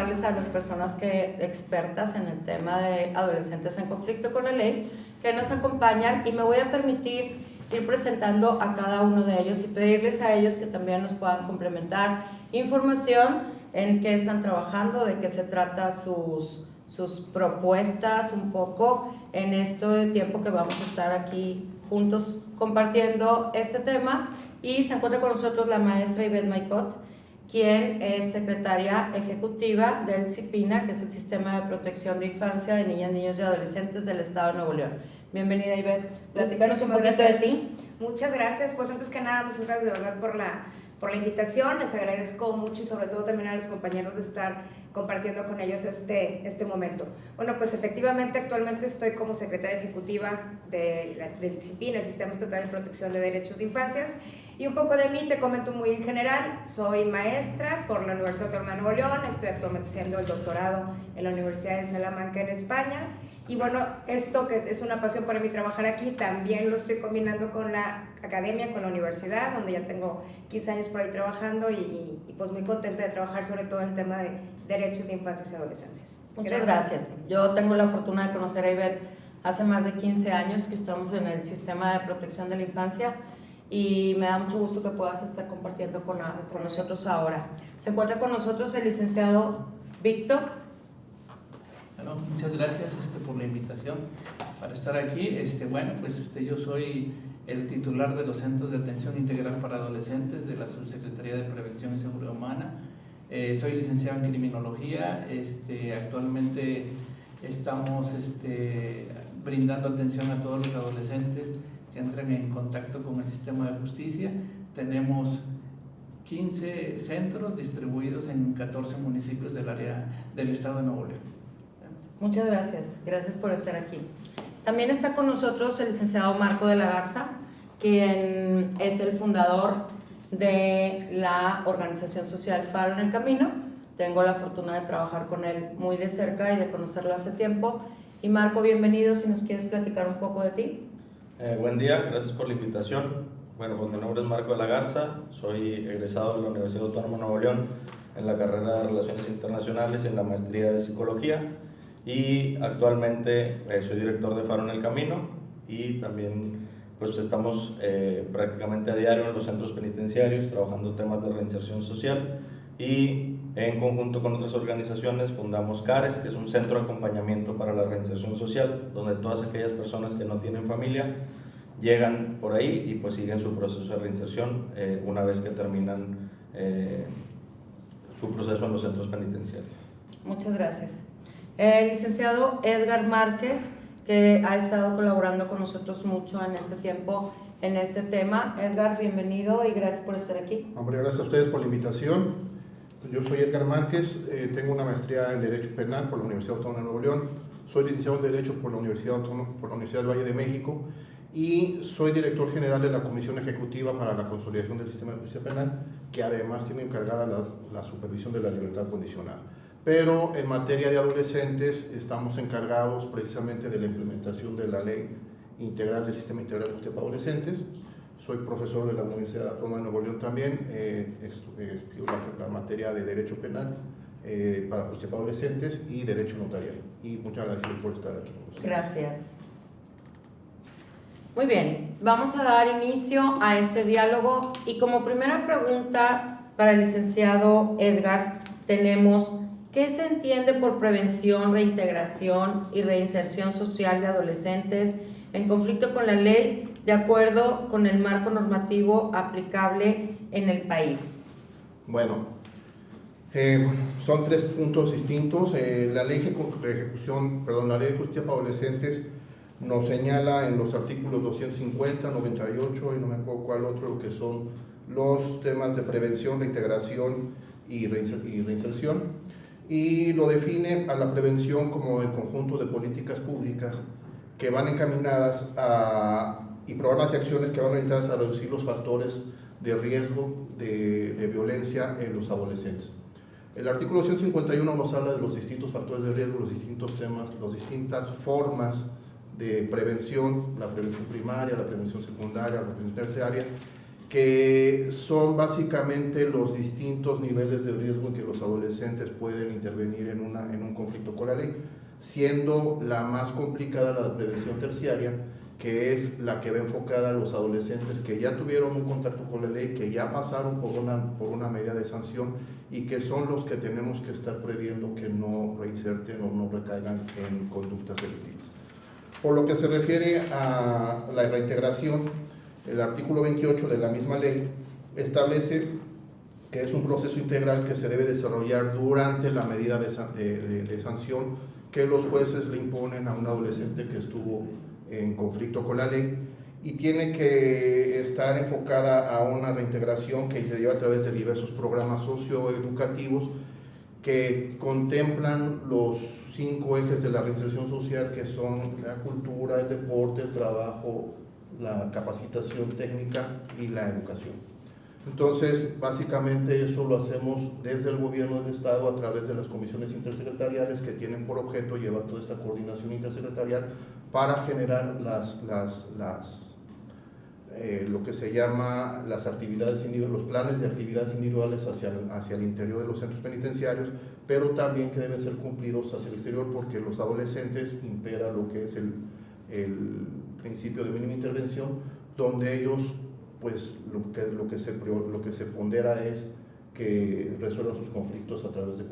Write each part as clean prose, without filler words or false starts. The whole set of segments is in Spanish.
presentarles a las personas expertas en el tema de adolescentes en conflicto con la ley que nos acompañan, y me voy a permitir ir presentando a cada uno de ellos y pedirles a ellos que también nos puedan complementar información en qué están trabajando, de qué se trata sus propuestas un poco en este tiempo que vamos a estar aquí juntos compartiendo este tema. Y se encuentra con nosotros la maestra Ivette Maicot, quien es secretaria ejecutiva del CIPINA, que es el Sistema de Protección de Infancia de Niñas, Niños y Adolescentes del Estado de Nuevo León. Bienvenida, Ivette. Platícanos un poquito de ti. Muchas gracias. Pues antes que nada, muchas gracias de verdad por la invitación. Les agradezco mucho y sobre todo también a los compañeros de estar compartiendo con ellos este momento. Bueno, pues efectivamente actualmente estoy como secretaria ejecutiva del CIPIN, el Sistema Estatal de Protección de Derechos de Infancias. Y un poco de mí te comento muy en general. Soy maestra por la Universidad Autónoma de Nuevo León, estoy actualmente haciendo el doctorado en la Universidad de Salamanca en España. Y bueno, esto que es una pasión para mí trabajar aquí, también lo estoy combinando con la academia, con la universidad, donde ya tengo 15 años por ahí trabajando y pues muy contenta de trabajar sobre todo el tema de derechos de infancias y adolescencias. Muchas gracias. Yo tengo la fortuna de conocer a Ivette hace más de 15 años que estamos en el Sistema de Protección de la Infancia, y me da mucho gusto que puedas estar compartiendo con nosotros ahora. Se encuentra con nosotros el licenciado Víctor. Bueno, muchas gracias por la invitación para estar aquí. Bueno, pues yo soy el titular de los Centros de Atención Integral para Adolescentes de la Subsecretaría de Prevención y Seguridad Humana. Soy licenciado en Criminología. Actualmente estamos brindando atención a todos los adolescentes que entren en contacto con el sistema de justicia. Tenemos 15 centros distribuidos en 14 municipios del área del estado de Nuevo León. Muchas gracias, gracias por estar aquí. También está con nosotros el licenciado Marco de la Garza, quien es el fundador de la organización social Faro en el Camino. Tengo la fortuna de trabajar con él muy de cerca y de conocerlo hace tiempo. Y Marco, bienvenido, si nos quieres platicar un poco de ti. Buen día, gracias por la invitación. Bueno, pues mi nombre es Marco de la Garza, soy egresado de la Universidad Autónoma de Nuevo León en la carrera de Relaciones Internacionales y en la maestría de Psicología, y actualmente soy director de Faro en el Camino, y también pues estamos prácticamente a diario en los centros penitenciarios trabajando temas de reinserción social, y en conjunto con otras organizaciones fundamos CARES, que es un centro de acompañamiento para la reinserción social, donde todas aquellas personas que no tienen familia llegan por ahí y pues siguen su proceso de reinserción una vez que terminan su proceso en los centros penitenciarios. Muchas gracias. El licenciado Edgar Márquez, que ha estado colaborando con nosotros mucho en este tiempo en este tema. Edgar, bienvenido y gracias por estar aquí. Hombre, gracias a ustedes por la invitación. Yo soy Edgar Márquez, tengo una maestría en Derecho Penal por la Universidad Autónoma de Nuevo León, soy licenciado en Derecho por la Universidad del Valle de México, y soy director general de la Comisión Ejecutiva para la Consolidación del Sistema de Justicia Penal, que además tiene encargada la supervisión de la libertad condicional. Pero en materia de adolescentes estamos encargados precisamente de la implementación de la Ley Integral del Sistema Integral de Justicia para Adolescentes. Soy profesor de la Universidad Autónoma de Nuevo León también, estudio la materia de Derecho Penal para Justicia para Adolescentes y Derecho Notarial. Y muchas gracias por estar aquí con nosotros. Gracias. Muy bien, vamos a dar inicio a este diálogo, y como primera pregunta para el licenciado Edgar tenemos: ¿qué se entiende por prevención, reintegración y reinserción social de adolescentes en conflicto con la ley de acuerdo con el marco normativo aplicable en el país? Bueno, son tres puntos distintos. La ley de justicia para adolescentes nos señala en los artículos 250, 98 y no me acuerdo cuál otro, que son los temas de prevención, reintegración y reinserción, y lo define a la prevención como el conjunto de políticas públicas que van encaminadas y programas y acciones que van orientadas a reducir los factores de riesgo de violencia en los adolescentes. El artículo 151 nos habla de los distintos factores de riesgo, los distintos temas, las distintas formas de prevención, la prevención primaria, la prevención secundaria, la prevención terciaria, que son básicamente los distintos niveles de riesgo en que los adolescentes pueden intervenir en un conflicto con la ley, siendo la más complicada la prevención terciaria, que es la que va enfocada a los adolescentes que ya tuvieron un contacto con la ley, que ya pasaron por una medida de sanción y que son los que tenemos que estar previendo que no reinserten o no recaigan en conductas delictivas. Por lo que se refiere a la reintegración, el artículo 28 de la misma ley establece que es un proceso integral que se debe desarrollar durante la medida de sanción que los jueces le imponen a un adolescente que estuvo en conflicto con la ley, y tiene que estar enfocada a una reintegración que se lleva a través de diversos programas socioeducativos que contemplan los 5 ejes de la reinserción social, que son la cultura, el deporte, el trabajo, la capacitación técnica y la educación. Entonces, básicamente eso lo hacemos desde el gobierno del estado a través de las comisiones intersecretariales que tienen por objeto llevar toda esta coordinación intersecretarial para generar lo que se llama las actividades individuales, los planes de actividades individuales hacia el interior de los centros penitenciarios, pero también que deben ser cumplidos hacia el exterior, porque los adolescentes impera lo que es el principio de mínima intervención, donde ellos, pues lo que se pondera es que resuelvan sus conflictos a través de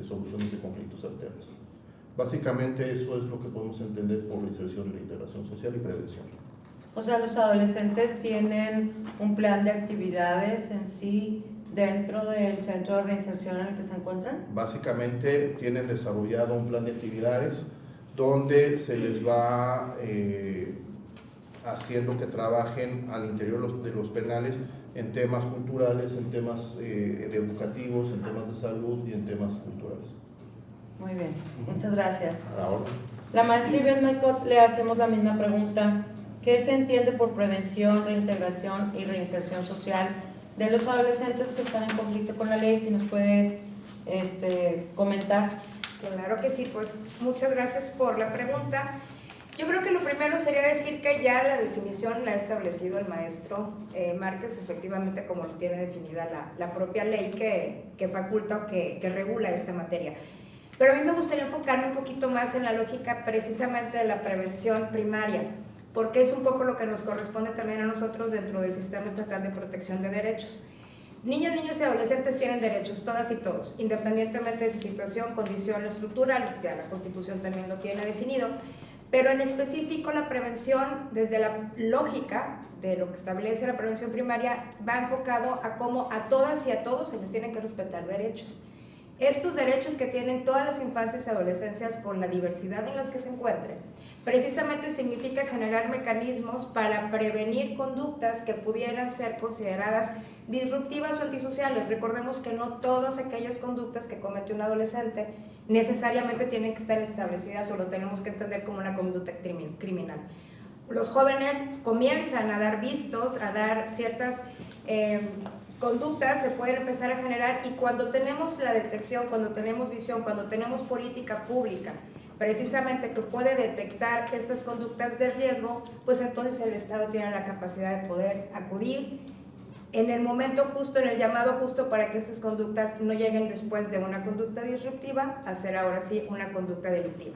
soluciones de conflictos alternos. Básicamente eso es lo que podemos entender por reinserción, reintegración social y prevención. O sea, los adolescentes tienen un plan de actividades en sí dentro del centro de reinserción en el que se encuentran. Básicamente tienen desarrollado un plan de actividades donde se les va haciendo que trabajen al interior de los penales en temas culturales, en temas educativos, en temas de salud y en temas culturales. Muy bien, muchas gracias. Ahora, La maestra Ivette Maicot, le hacemos la misma pregunta. ¿Qué se entiende por prevención, reintegración y reinserción social de los adolescentes que están en conflicto con la ley? Si nos puede comentar. Claro que sí, pues muchas gracias por la pregunta. Yo creo que lo primero sería decir que ya la definición la ha establecido el maestro Márquez, efectivamente, como lo tiene definida la propia ley que faculta o que regula esta materia. Pero a mí me gustaría enfocarme un poquito más en la lógica precisamente de la prevención primaria, porque es un poco lo que nos corresponde también a nosotros dentro del Sistema Estatal de Protección de Derechos. Niñas, niños y adolescentes tienen derechos, todas y todos, independientemente de su situación, condición estructural, ya la Constitución también lo tiene definido, pero en específico la prevención, desde la lógica de lo que establece la prevención primaria, va enfocado a cómo a todas y a todos se les tienen que respetar derechos. Estos derechos que tienen todas las infancias y adolescencias con la diversidad en las que se encuentren, precisamente significa generar mecanismos para prevenir conductas que pudieran ser consideradas disruptivas o antisociales. Recordemos que no todas aquellas conductas que comete un adolescente necesariamente tienen que estar establecidas o lo tenemos que entender como una conducta criminal. Los jóvenes comienzan a dar vistos, a dar ciertas conductas, se pueden empezar a generar, y cuando tenemos la detección, cuando tenemos visión, cuando tenemos política pública precisamente que puede detectar estas conductas de riesgo, pues entonces el Estado tiene la capacidad de poder acudir en el momento justo, en el llamado justo, para que estas conductas no lleguen después de una conducta disruptiva a ser ahora sí una conducta delictiva.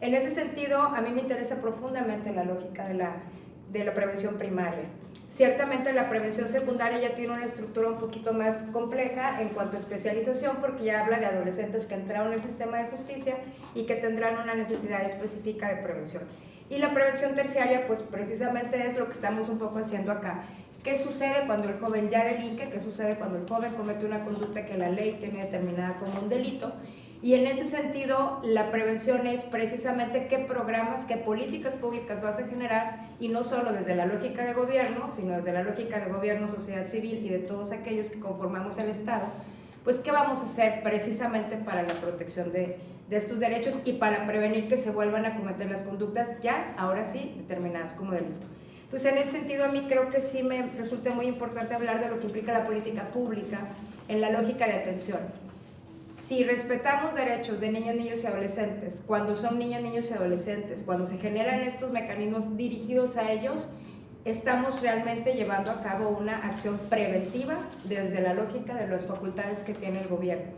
En ese sentido, a mí me interesa profundamente la lógica de la prevención primaria. Ciertamente la prevención secundaria ya tiene una estructura un poquito más compleja en cuanto a especialización, porque ya habla de adolescentes que entraron en el sistema de justicia y que tendrán una necesidad específica de prevención. Y la prevención terciaria, pues precisamente es lo que estamos un poco haciendo acá. ¿Qué sucede cuando el joven ya delinque? ¿Qué sucede cuando el joven comete una conducta que la ley tiene determinada como un delito? Y en ese sentido, la prevención es precisamente qué programas, qué políticas públicas vas a generar, y no solo desde la lógica de gobierno, sino desde la lógica de gobierno, sociedad civil y de todos aquellos que conformamos el Estado, pues qué vamos a hacer precisamente para la protección de estos derechos y para prevenir que se vuelvan a cometer las conductas ya, ahora sí, determinadas como delito. Entonces, en ese sentido, a mí creo que sí me resulta muy importante hablar de lo que implica la política pública en la lógica de atención. Si respetamos derechos de niñas, niños y adolescentes, cuando son niñas, niños y adolescentes, cuando se generan estos mecanismos dirigidos a ellos, estamos realmente llevando a cabo una acción preventiva desde la lógica de las facultades que tiene el gobierno.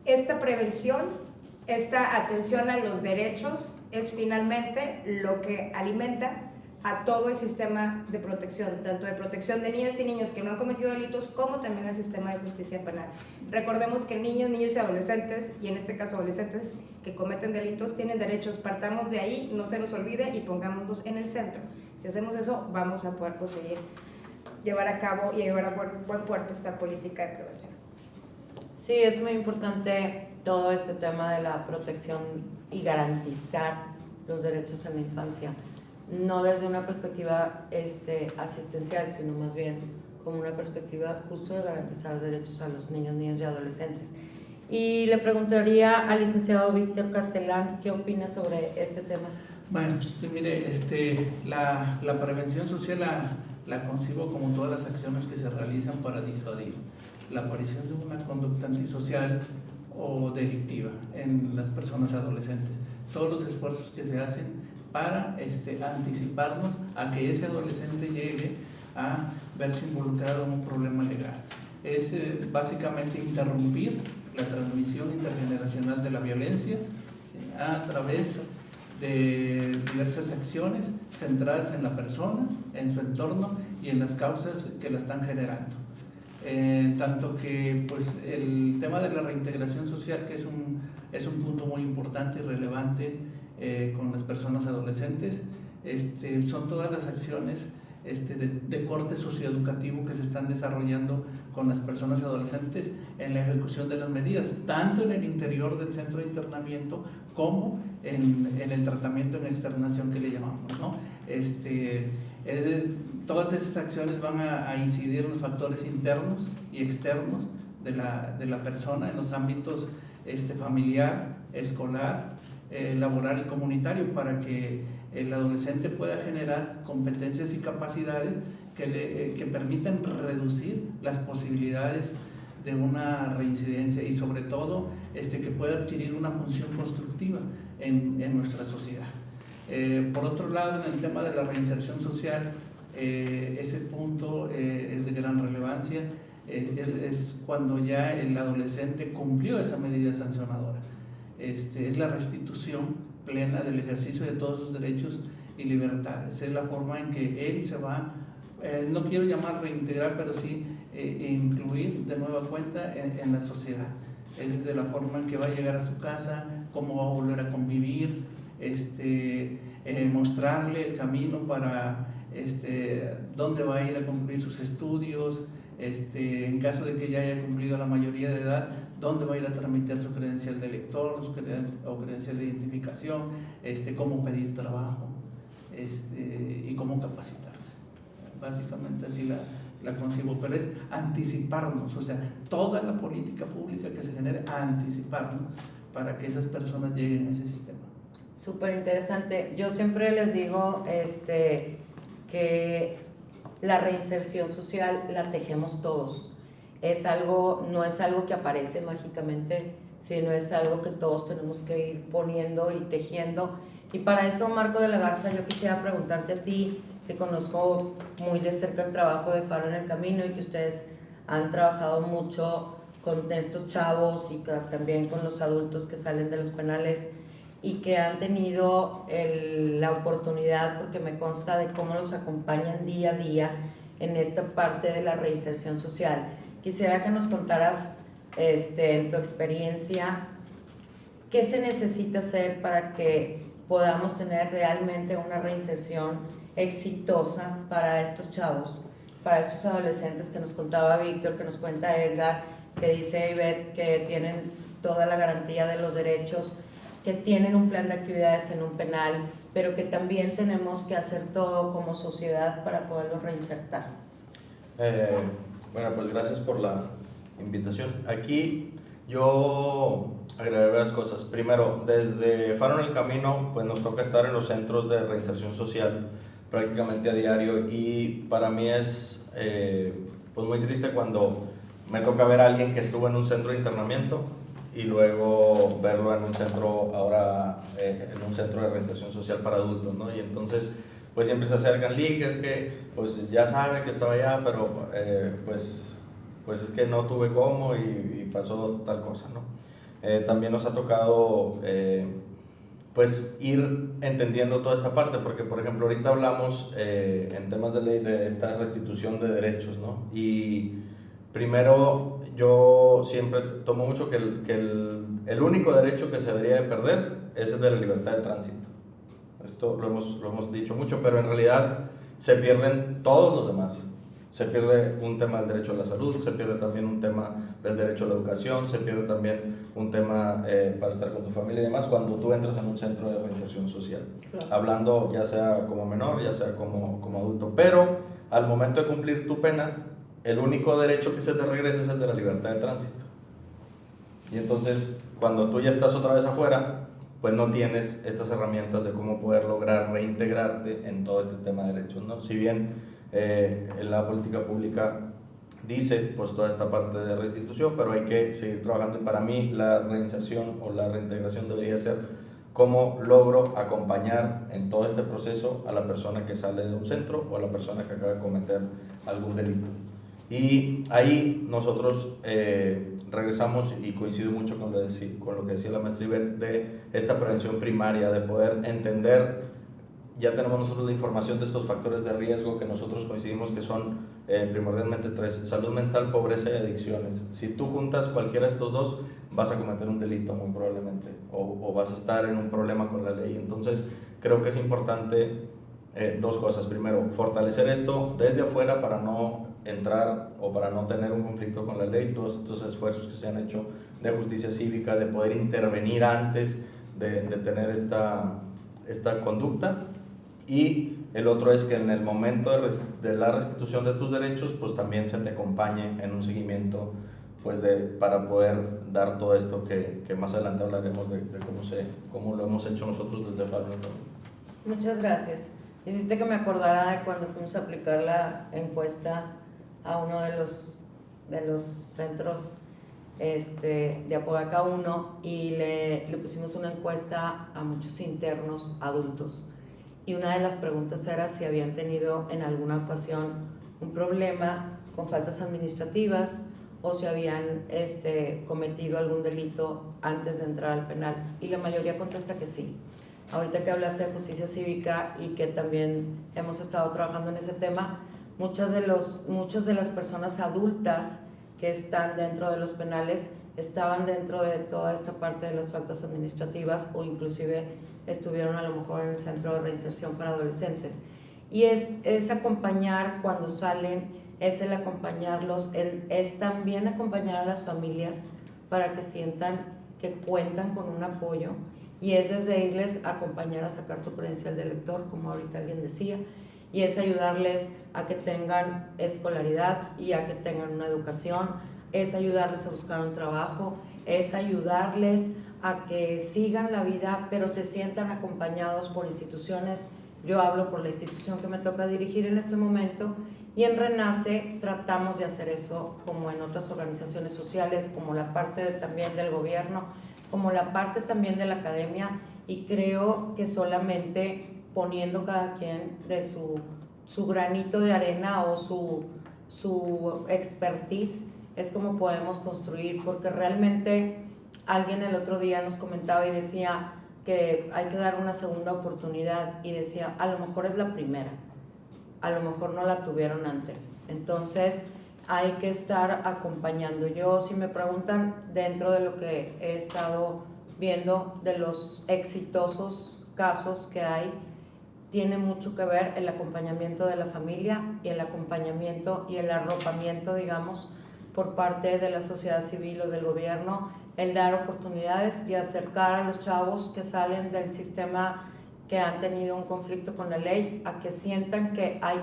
Esta prevención, esta atención a los derechos es finalmente lo que alimenta a todo el sistema de protección, tanto de protección de niñas y niños que no han cometido delitos, como también el sistema de justicia penal. Recordemos que niños y adolescentes, y en este caso adolescentes que cometen delitos, tienen derechos. Partamos de ahí, no se nos olvide y pongámonos en el centro. Si hacemos eso, vamos a poder conseguir llevar a cabo y llevar a buen puerto esta política de prevención. Sí, es muy importante todo este tema de la protección y garantizar los derechos en la infancia, no desde una perspectiva asistencial, sino más bien como una perspectiva justo de garantizar derechos a los niños, niñas y adolescentes. Y le preguntaría al licenciado Víctor Castellán, ¿qué opina sobre este tema? Bueno, pues mire, la prevención social la concibo como todas las acciones que se realizan para disuadir la aparición de una conducta antisocial o delictiva en las personas adolescentes. Todos los esfuerzos que se hacen para anticiparnos a que ese adolescente llegue a verse involucrado en un problema legal. Es básicamente interrumpir la transmisión intergeneracional de la violencia a través de diversas acciones centradas en la persona, en su entorno y en las causas que la están generando. Tanto que pues, el tema de la reintegración social, que es un punto muy importante y relevante con las personas adolescentes, son todas las acciones de corte socioeducativo que se están desarrollando con las personas adolescentes en la ejecución de las medidas, tanto en el interior del centro de internamiento como en el tratamiento en externación que le llamamos, ¿no? Todas esas acciones van a incidir en los factores internos y externos de la persona en los ámbitos familiar, escolar, laboral y comunitario, para que el adolescente pueda generar competencias y capacidades que permitan reducir las posibilidades de una reincidencia y sobre todo que pueda adquirir una función constructiva en nuestra sociedad. Por otro lado, en el tema de la reinserción social, ese punto es de gran relevancia. Es cuando ya el adolescente cumplió esa medida sancionadora. Es la restitución plena del ejercicio de todos sus derechos y libertades. Es la forma en que él se va, no quiero llamar reintegrar, pero sí incluir de nueva cuenta en la sociedad. Es de la forma en que va a llegar a su casa, cómo va a volver a convivir, mostrarle el camino para dónde va a ir a concluir sus estudios, en caso de que ya haya cumplido la mayoría de edad, dónde va a ir a tramitar su credencial de lector o credencial de identificación, cómo pedir trabajo y cómo capacitarse. Básicamente así la concibo, pero es anticiparnos, o sea, toda la política pública que se genere, anticiparnos para que esas personas lleguen a ese sistema. Súper interesante. Yo siempre les digo que la reinserción social la tejemos todos. No es algo que aparece mágicamente, sino es algo que todos tenemos que ir poniendo y tejiendo. Y para eso, Marco de la Garza, yo quisiera preguntarte a ti, que conozco muy de cerca el trabajo de Faro en el Camino y que ustedes han trabajado mucho con estos chavos y también con los adultos que salen de los penales y que han tenido la oportunidad, porque me consta de cómo los acompañan día a día en esta parte de la reinserción social. Quisiera que nos contaras, en tu experiencia, qué se necesita hacer para que podamos tener realmente una reinserción exitosa para estos chavos, para estos adolescentes que nos contaba Víctor, que nos cuenta Edgar, que dice Ivette que tienen toda la garantía de los derechos, que tienen un plan de actividades en un penal, pero que también tenemos que hacer todo como sociedad para poderlos reinsertar. Bueno, pues gracias por la invitación. Aquí yo agregaré varias cosas. Primero, desde Faro en el Camino, pues nos toca estar en los centros de reinserción social prácticamente a diario, y para mí es pues muy triste cuando me toca ver a alguien que estuvo en un centro de internamiento y luego verlo en un centro, ahora en un centro de reinserción social para adultos, ¿no? Y entonces pues siempre se acercan, que es que pues ya sabe que estaba allá, pero pues es que no tuve cómo y pasó tal cosa, ¿no? También nos ha tocado pues ir entendiendo toda esta parte, porque por ejemplo ahorita hablamos en temas de ley de esta restitución de derechos, ¿no? Y primero yo siempre tomo mucho que el único derecho que se debería de perder es el de la libertad de tránsito. Esto lo hemos dicho mucho, pero en realidad se pierden todos los demás. Se pierde un tema del derecho a la salud, se pierde también un tema del derecho a la educación, se pierde también un tema para estar con tu familia y demás cuando tú entras en un centro de reinserción social. Claro. Hablando ya sea como menor, ya sea como adulto. Pero al momento de cumplir tu pena, el único derecho que se te regresa es el de la libertad de tránsito. Y entonces, cuando tú ya estás otra vez afuera, pues no tienes estas herramientas de cómo poder lograr reintegrarte en todo este tema de derechos, ¿no? Si bien en la política pública dice pues toda esta parte de restitución, pero hay que seguir trabajando, y para mí la reinserción o la reintegración debería ser cómo logro acompañar en todo este proceso a la persona que sale de un centro o a la persona que acaba de cometer algún delito. Y ahí nosotros regresamos, y coincido mucho con lo que decía la maestra Ivette, de esta prevención primaria, de poder entender. Ya tenemos nosotros la información de estos factores de riesgo que nosotros coincidimos que son primordialmente 3: salud mental, pobreza y adicciones. Si tú juntas cualquiera de estos dos, vas a cometer un delito muy probablemente, o vas a estar en un problema con la ley. Entonces creo que es importante dos cosas. Primero, fortalecer esto desde afuera para no entrar o para no tener un conflicto con la ley, todos estos esfuerzos que se han hecho de justicia cívica, de poder intervenir antes de tener esta conducta. Y el otro es que en el momento de la restitución de tus derechos, pues también se te acompañe en un seguimiento, pues para poder dar todo esto que más adelante hablaremos de cómo lo hemos hecho nosotros desde FARO. Muchas gracias. Hiciste que me acordara de cuando fuimos a aplicar la encuesta a uno de los centros de Apodaca 1, y le pusimos una encuesta a muchos internos adultos. Y una de las preguntas era si habían tenido en alguna ocasión un problema con faltas administrativas o si habían cometido algún delito antes de entrar al penal. Y la mayoría contesta que sí. Ahorita que hablaste de justicia cívica y que también hemos estado trabajando en ese tema, muchas de las personas adultas que están dentro de los penales estaban dentro de toda esta parte de las faltas administrativas, o inclusive estuvieron a lo mejor en el centro de reinserción para adolescentes. Y es acompañar cuando salen, es el acompañarlos, es también acompañar a las familias para que sientan que cuentan con un apoyo, y es desde irles a acompañar a sacar su credencial de lector, como ahorita alguien decía, y es ayudarles a que tengan escolaridad y a que tengan una educación, es ayudarles a buscar un trabajo, es ayudarles a que sigan la vida, pero se sientan acompañados por instituciones. Yo hablo por la institución que me toca dirigir en este momento, y en Renace tratamos de hacer eso, como en otras organizaciones sociales, como la parte también del gobierno, como la parte también de la academia, y creo que solamente poniendo cada quien de su granito de arena o su expertise es como podemos construir, porque realmente alguien el otro día nos comentaba y decía que hay que dar una segunda oportunidad, y decía, a lo mejor es la primera, a lo mejor no la tuvieron antes, entonces hay que estar acompañando. Yo, si me preguntan, dentro de lo que he estado viendo de los exitosos casos que hay, tiene mucho que ver el acompañamiento de la familia y el acompañamiento y el arropamiento, digamos, por parte de la sociedad civil o del gobierno, el dar oportunidades y acercar a los chavos que salen del sistema, que han tenido un conflicto con la ley, a que sientan que hay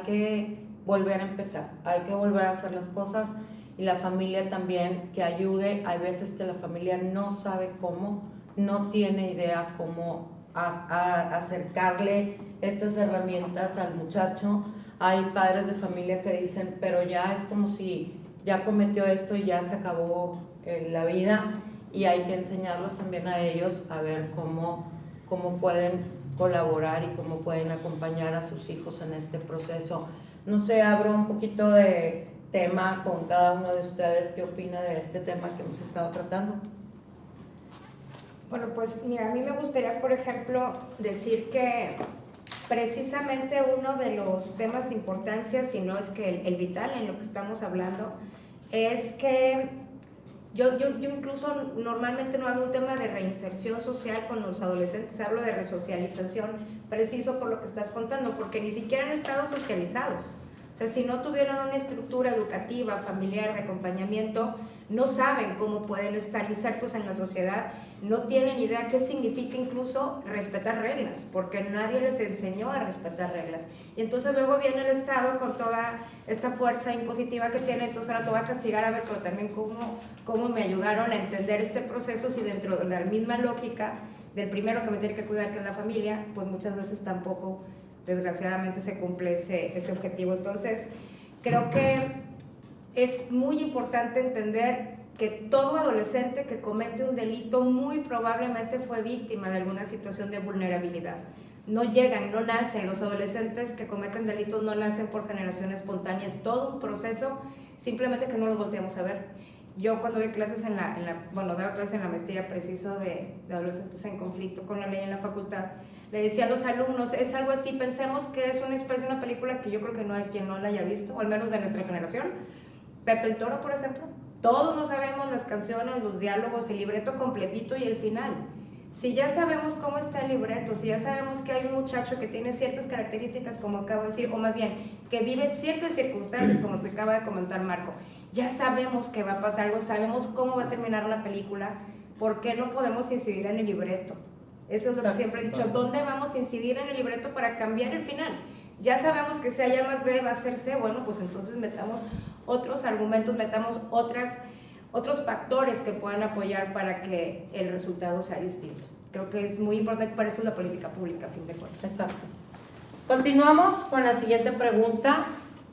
que volver a empezar, hay que volver a hacer las cosas, y la familia también que ayude. Hay veces que la familia no sabe cómo, no tiene idea cómo acercarle estas herramientas al muchacho. Hay padres de familia que dicen, pero ya es como si ya cometió esto y ya se acabó la vida, y hay que enseñarlos también a ellos a ver cómo pueden colaborar y cómo pueden acompañar a sus hijos en este proceso. No sé, abro un poquito de tema con cada uno de ustedes. ¿Qué opina de este tema que hemos estado tratando? Bueno, pues mira, a mí me gustaría, por ejemplo, decir que precisamente uno de los temas de importancia, si no es que el vital en lo que estamos hablando, es que yo incluso normalmente no hablo un tema de reinserción social con los adolescentes, hablo de resocialización, preciso por lo que estás contando, porque ni siquiera han estado socializados. O sea, si no tuvieron una estructura educativa, familiar, de acompañamiento, no saben cómo pueden estar insertos en la sociedad, no tienen idea qué significa incluso respetar reglas, porque nadie les enseñó a respetar reglas. Y entonces luego viene el Estado con toda esta fuerza impositiva que tiene, entonces ahora te va a castigar, a ver, pero también cómo me ayudaron a entender este proceso, si dentro de la misma lógica del primero que me tiene que cuidar, que es la familia, pues muchas veces tampoco, desgraciadamente, se cumple ese objetivo. Entonces, creo que es muy importante entender que todo adolescente que comete un delito muy probablemente fue víctima de alguna situación de vulnerabilidad. No llegan, no nacen, los adolescentes que cometen delitos no nacen por generación espontánea, es todo un proceso, simplemente que no los volteamos a ver. Yo cuando doy clases daba clases en la maestría preciso de adolescentes en conflicto con la ley en la facultad, le decía a los alumnos, es algo así, pensemos que es una especie de una película que yo creo que no hay quien no la haya visto, o al menos de nuestra generación, Pepe el Toro, por ejemplo. Todos no sabemos las canciones, los diálogos, el libreto completito y el final. Si ya sabemos cómo está el libreto, si ya sabemos que hay un muchacho que tiene ciertas características, como acabo de decir, o más bien, que vive ciertas circunstancias, como se acaba de comentar Marco, ya sabemos que va a pasar algo, sabemos cómo va a terminar la película, ¿por qué no podemos incidir en el libreto? Eso es lo que siempre he dicho, ¿dónde vamos a incidir en el libreto para cambiar el final? Ya sabemos que si hay A más B va a ser C, bueno, pues entonces metamos otros argumentos, metamos otros factores que puedan apoyar para que el resultado sea distinto. Creo que es muy importante, para eso es la política pública, a fin de cuentas. Exacto. Continuamos con la siguiente pregunta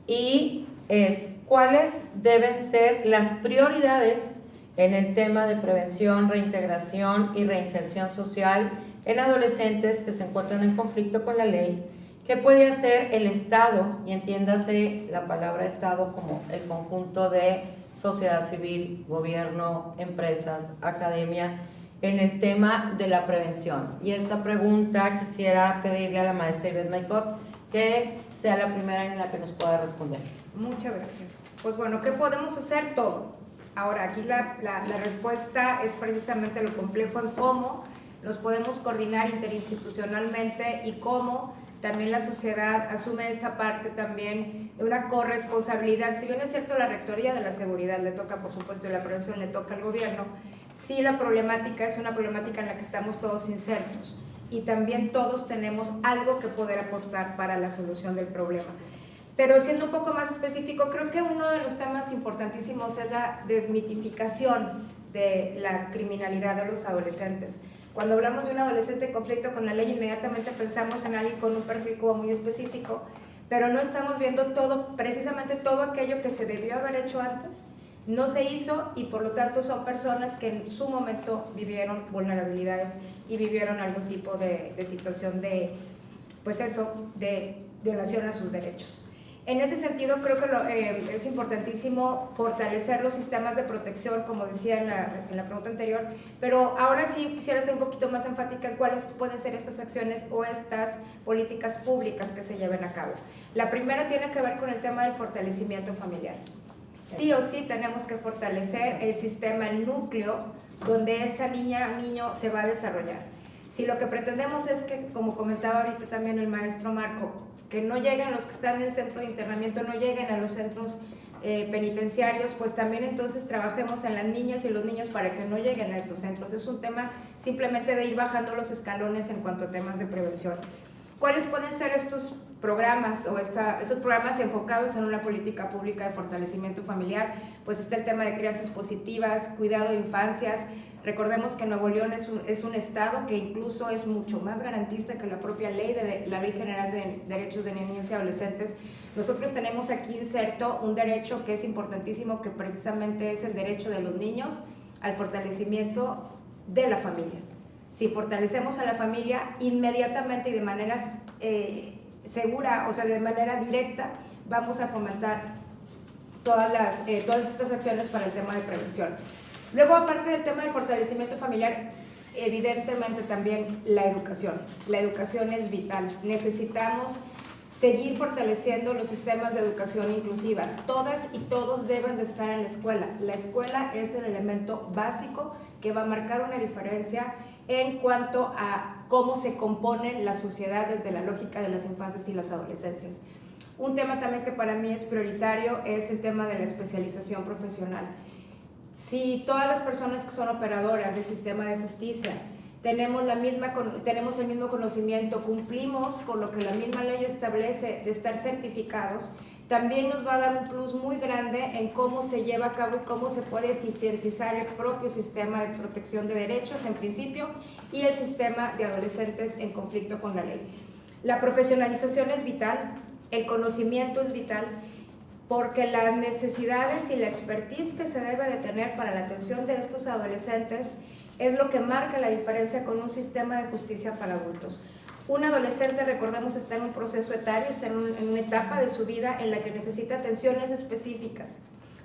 y es, ¿cuáles deben ser las prioridades en el tema de prevención, reintegración y reinserción social en adolescentes que se encuentran en conflicto con la ley? ¿Qué puede hacer el Estado? Y entiéndase la palabra Estado como el conjunto de sociedad civil, gobierno, empresas, academia, en el tema de la prevención. Y esta pregunta quisiera pedirle a la maestra Ivette Maicot que sea la primera en la que nos pueda responder. Muchas gracias. Pues bueno, ¿qué podemos hacer? Todo. Ahora, aquí la respuesta es precisamente lo complejo en cómo nos podemos coordinar interinstitucionalmente y cómo también la sociedad asume esta parte también de una corresponsabilidad. Si bien es cierto, la Rectoría de la Seguridad le toca, por supuesto, y la prevención le toca al gobierno, sí la problemática es una problemática en la que estamos todos insertos y también todos tenemos algo que poder aportar para la solución del problema. Pero siendo un poco más específico, creo que uno de los temas importantísimos es la desmitificación de la criminalidad de los adolescentes. Cuando hablamos de un adolescente en conflicto con la ley, inmediatamente pensamos en alguien con un perfil como muy específico, pero no estamos viendo todo, precisamente todo aquello que se debió haber hecho antes, no se hizo y por lo tanto son personas que en su momento vivieron vulnerabilidades y vivieron algún tipo de situación de, pues eso, de violación a sus derechos. En ese sentido, creo que es importantísimo fortalecer los sistemas de protección, como decía en la pregunta anterior, pero ahora sí quisiera ser un poquito más enfática en cuáles pueden ser estas acciones o estas políticas públicas que se lleven a cabo. La primera tiene que ver con el tema del fortalecimiento familiar. Sí o sí tenemos que fortalecer el sistema, el núcleo, donde esta niña o niño se va a desarrollar. Si lo que pretendemos es que, como comentaba ahorita también el maestro Marco, que no lleguen los que están en el centro de internamiento, no lleguen a los centros penitenciarios, pues también entonces trabajemos en las niñas y los niños para que no lleguen a estos centros. Es un tema simplemente de ir bajando los escalones en cuanto a temas de prevención. ¿Cuáles pueden ser estos programas o esos programas enfocados en una política pública de fortalecimiento familiar? Pues está el tema de crianzas positivas, cuidado de infancias. Recordemos que Nuevo León es un estado que incluso es mucho más garantista que la propia ley, la Ley General de Derechos de Niños y Adolescentes. Nosotros tenemos aquí inserto un derecho que es importantísimo, que precisamente es el derecho de los niños al fortalecimiento de la familia. Si fortalecemos a la familia, inmediatamente y de manera segura, o sea, de manera directa, vamos a fomentar todas estas acciones para el tema de prevención. Luego, aparte del tema del fortalecimiento familiar, evidentemente también la educación. La educación es vital. Necesitamos seguir fortaleciendo los sistemas de educación inclusiva. Todas y todos deben de estar en la escuela. La escuela es el elemento básico que va a marcar una diferencia en cuanto a cómo se compone la sociedad desde la lógica de las infancias y las adolescencias. Un tema también que para mí es prioritario es el tema de la especialización profesional. Si todas las personas que son operadoras del sistema de justicia tenemos el mismo conocimiento, cumplimos con lo que la misma ley establece de estar certificados, también nos va a dar un plus muy grande en cómo se lleva a cabo y cómo se puede eficientizar el propio sistema de protección de derechos en principio y el sistema de adolescentes en conflicto con la ley. La profesionalización es vital, el conocimiento es vital, porque las necesidades y la expertise que se debe de tener para la atención de estos adolescentes es lo que marca la diferencia con un sistema de justicia para adultos. Un adolescente, recordemos, está en un proceso etario, está en una etapa de su vida en la que necesita atenciones específicas.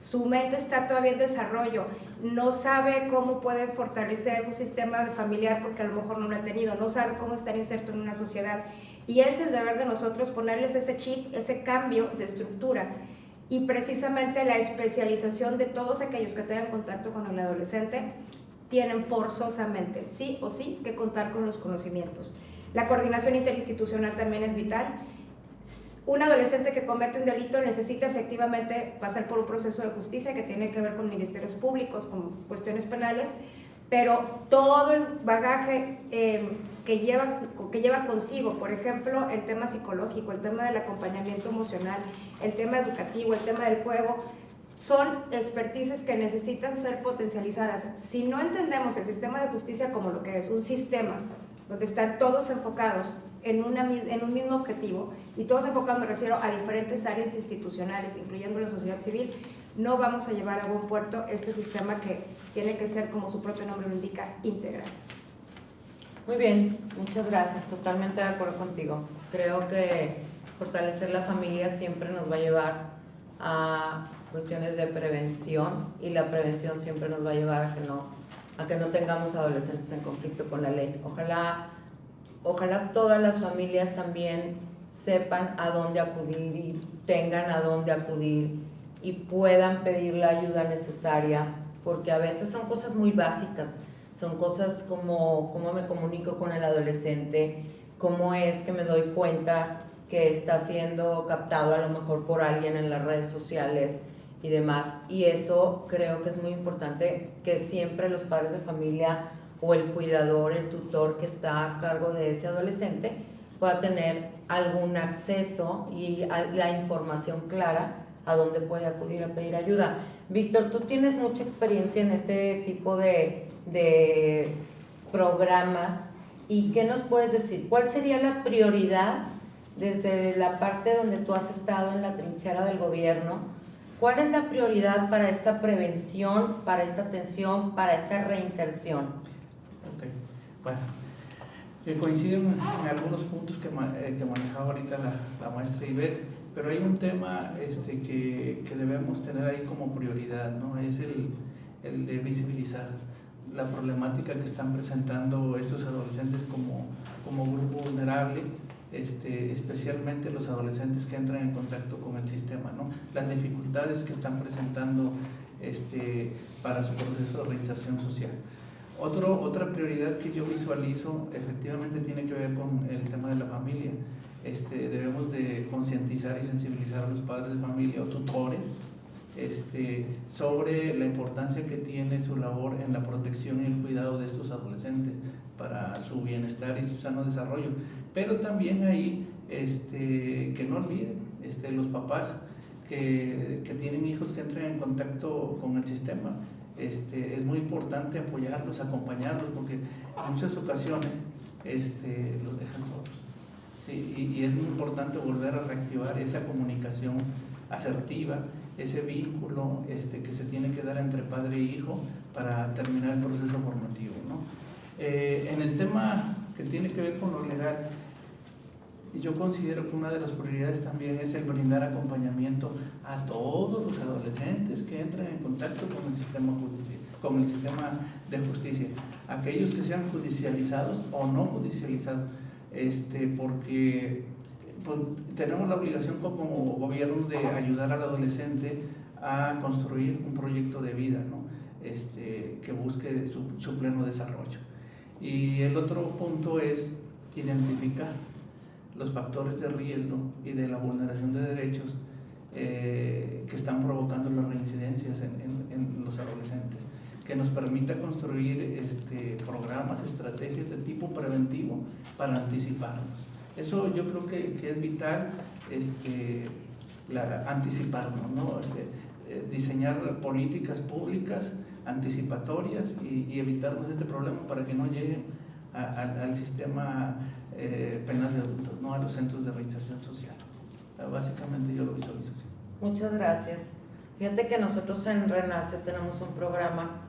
Su mente está todavía en desarrollo, no sabe cómo puede fortalecer un sistema familiar porque a lo mejor no lo ha tenido, no sabe cómo estar inserto en una sociedad. Y es el deber de nosotros ponerles ese chip, ese cambio de estructura. Y precisamente la especialización de todos aquellos que tengan contacto con el adolescente tienen forzosamente, sí o sí, que contar con los conocimientos. La coordinación interinstitucional también es vital. Un adolescente que comete un delito necesita efectivamente pasar por un proceso de justicia que tiene que ver con ministerios públicos, con cuestiones penales, pero todo el bagaje que lleva consigo, por ejemplo, el tema psicológico, el tema del acompañamiento emocional, el tema educativo, el tema del juego, son expertices que necesitan ser potencializadas. Si no entendemos el sistema de justicia como lo que es un sistema donde están todos enfocados en un mismo objetivo, y todos enfocados me refiero a diferentes áreas institucionales, incluyendo la sociedad civil, no vamos a llevar a buen puerto este sistema que tiene que ser, como su propio nombre lo indica, integral. Muy bien, muchas gracias, totalmente de acuerdo contigo. Creo que fortalecer la familia siempre nos va a llevar a cuestiones de prevención, y la prevención siempre nos va a llevar a que no tengamos adolescentes en conflicto con la ley. Ojalá todas las familias también sepan a dónde acudir y tengan a dónde acudir y puedan pedir la ayuda necesaria, porque a veces son cosas muy básicas, son cosas como cómo me comunico con el adolescente, cómo es que me doy cuenta que está siendo captado a lo mejor por alguien en las redes sociales y demás. Y eso creo que es muy importante, que siempre los padres de familia o el cuidador, el tutor que está a cargo de ese adolescente pueda tener algún acceso y la información clara a dónde puede acudir a pedir ayuda. Víctor, tú tienes mucha experiencia en este tipo de programas, y ¿qué nos puedes decir? ¿Cuál sería la prioridad desde la parte donde tú has estado en la trinchera del gobierno? ¿Cuál es la prioridad para esta prevención, para esta atención, para esta reinserción? Ok, bueno, coinciden en algunos puntos que manejaba ahorita la maestra Ivette, pero hay un tema que debemos tener ahí como prioridad, ¿no? Es el de visibilizar la problemática que están presentando estos adolescentes como grupo vulnerable, especialmente los adolescentes que entran en contacto con el sistema, ¿no? Las dificultades que están presentando para su proceso de reinserción social. Otra prioridad que yo visualizo efectivamente tiene que ver con el tema de la familia. Debemos de concientizar y sensibilizar a los padres de familia o tutores sobre la importancia que tiene su labor en la protección y el cuidado de estos adolescentes para su bienestar y su sano desarrollo. Pero también ahí que no olviden los papás que tienen hijos que entran en contacto con el sistema. Es muy importante apoyarlos, acompañarlos, porque en muchas ocasiones los dejan solos. ¿Sí? Y es muy importante volver a reactivar esa comunicación asertiva, ese vínculo que se tiene que dar entre padre e hijo para terminar el proceso formativo, ¿no? En el tema que tiene que ver con lo legal, yo considero que una de las prioridades también es el brindar acompañamiento a todos los adolescentes que entran en contacto con el sistema de justicia, aquellos que sean judicializados o no judicializados, porque pues, tenemos la obligación como gobierno de ayudar al adolescente a construir un proyecto de vida, ¿no? Que busque su pleno desarrollo. Y el otro punto es identificar los factores de riesgo y de la vulneración de derechos que están provocando las reincidencias en los adolescentes, que nos permita construir programas, estrategias de tipo preventivo para anticiparnos. Eso yo creo que es vital, anticiparnos, ¿no? Diseñar políticas públicas anticipatorias y evitarnos este problema para que no lleguen al sistema penal de adultos, ¿no? A los centros de reinserción social. Básicamente yo lo visualizo así. Muchas gracias. Fíjate que nosotros en Renace tenemos un programa,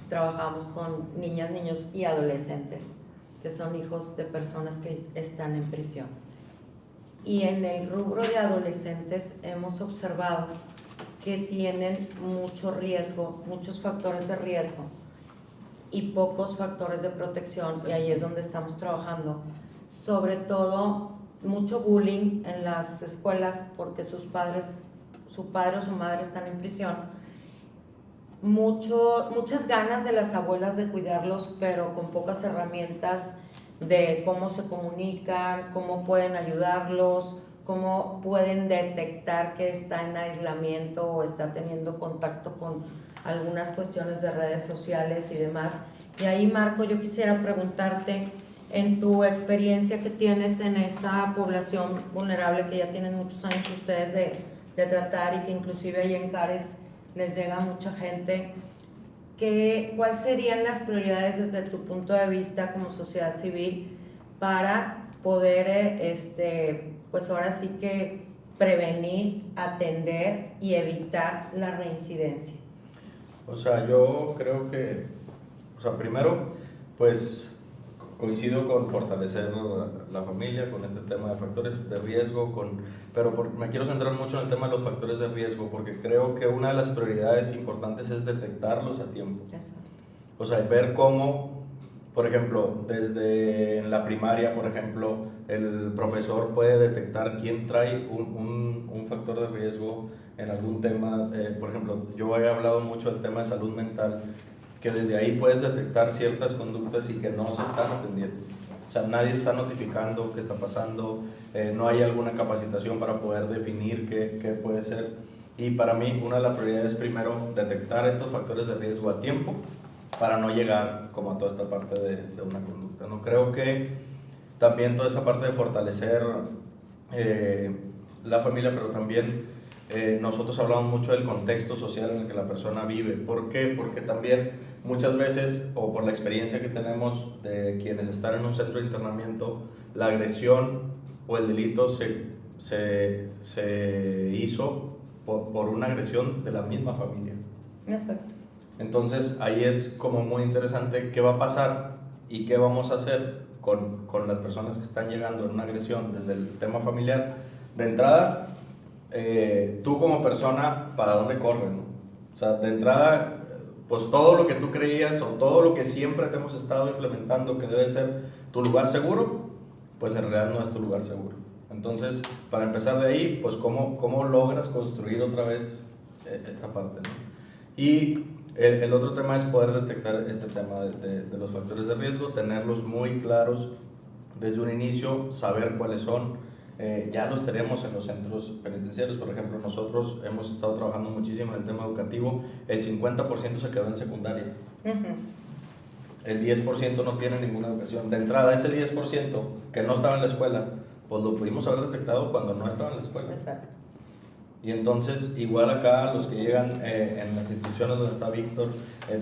trabajamos con niñas, niños y adolescentes que son hijos de personas que están en prisión. Y en el rubro de adolescentes hemos observado que tienen mucho riesgo, muchos factores de riesgo y pocos factores de protección, y ahí es donde estamos trabajando. Sobre todo, mucho bullying en las escuelas porque su padre o su madre están en prisión. Muchas ganas de las abuelas de cuidarlos, pero con pocas herramientas de cómo se comunican, cómo pueden ayudarlos, cómo pueden detectar que está en aislamiento o está teniendo contacto con algunas cuestiones de redes sociales y demás. Y ahí, Marco, yo quisiera preguntarte, en tu experiencia que tienes en esta población vulnerable que ya tienen muchos años ustedes de tratar y que inclusive ahí en CARES les llega mucha gente, ¿cuáles serían las prioridades desde tu punto de vista como sociedad civil para poder, pues ahora sí que prevenir, atender y evitar la reincidencia? O sea, yo creo que, primero, pues coincido con fortalecer la familia, con este tema de factores de riesgo, pero me quiero centrar mucho en el tema de los factores de riesgo, porque creo que una de las prioridades importantes es detectarlos a tiempo. Exacto. O sea, ver cómo, por ejemplo, desde en la primaria, por ejemplo, el profesor puede detectar quién trae un factor de riesgo en algún tema. Por ejemplo, yo he hablado mucho del tema de salud mental, que desde ahí puedes detectar ciertas conductas y que no se están atendiendo. O sea, nadie está notificando qué está pasando, no hay alguna capacitación para poder definir qué puede ser. Y para mí, una de las prioridades es primero detectar estos factores de riesgo a tiempo para no llegar como a toda esta parte de una conducta, ¿no? Creo que también toda esta parte de fortalecer la familia, pero también nosotros hablamos mucho del contexto social en el que la persona vive. ¿Por qué? Porque también muchas veces, o por la experiencia que tenemos de quienes están en un centro de internamiento, la agresión o el delito se hizo por una agresión de la misma familia. Exacto. Entonces ahí es como muy interesante qué va a pasar y qué vamos a hacer con las personas que están llegando en una agresión desde el tema familiar. De entrada, tú como persona, ¿para dónde corres, no? O sea, de entrada, pues todo lo que tú creías o todo lo que siempre te hemos estado implementando que debe ser tu lugar seguro, pues en realidad no es tu lugar seguro. Entonces, para empezar de ahí, pues cómo logras construir otra vez esta parte, ¿no? Y el otro tema es poder detectar este tema de los factores de riesgo, tenerlos muy claros desde un inicio, saber cuáles son. Ya los tenemos en los centros penitenciarios. Por ejemplo, nosotros hemos estado trabajando muchísimo en el tema educativo. El 50% se quedó en secundaria. El 10% no tiene ninguna educación. De entrada, ese 10% que no estaba en la escuela, pues lo pudimos haber detectado cuando no estaba en la escuela. Exacto. Y entonces, igual acá, los que llegan en las instituciones donde está Víctor,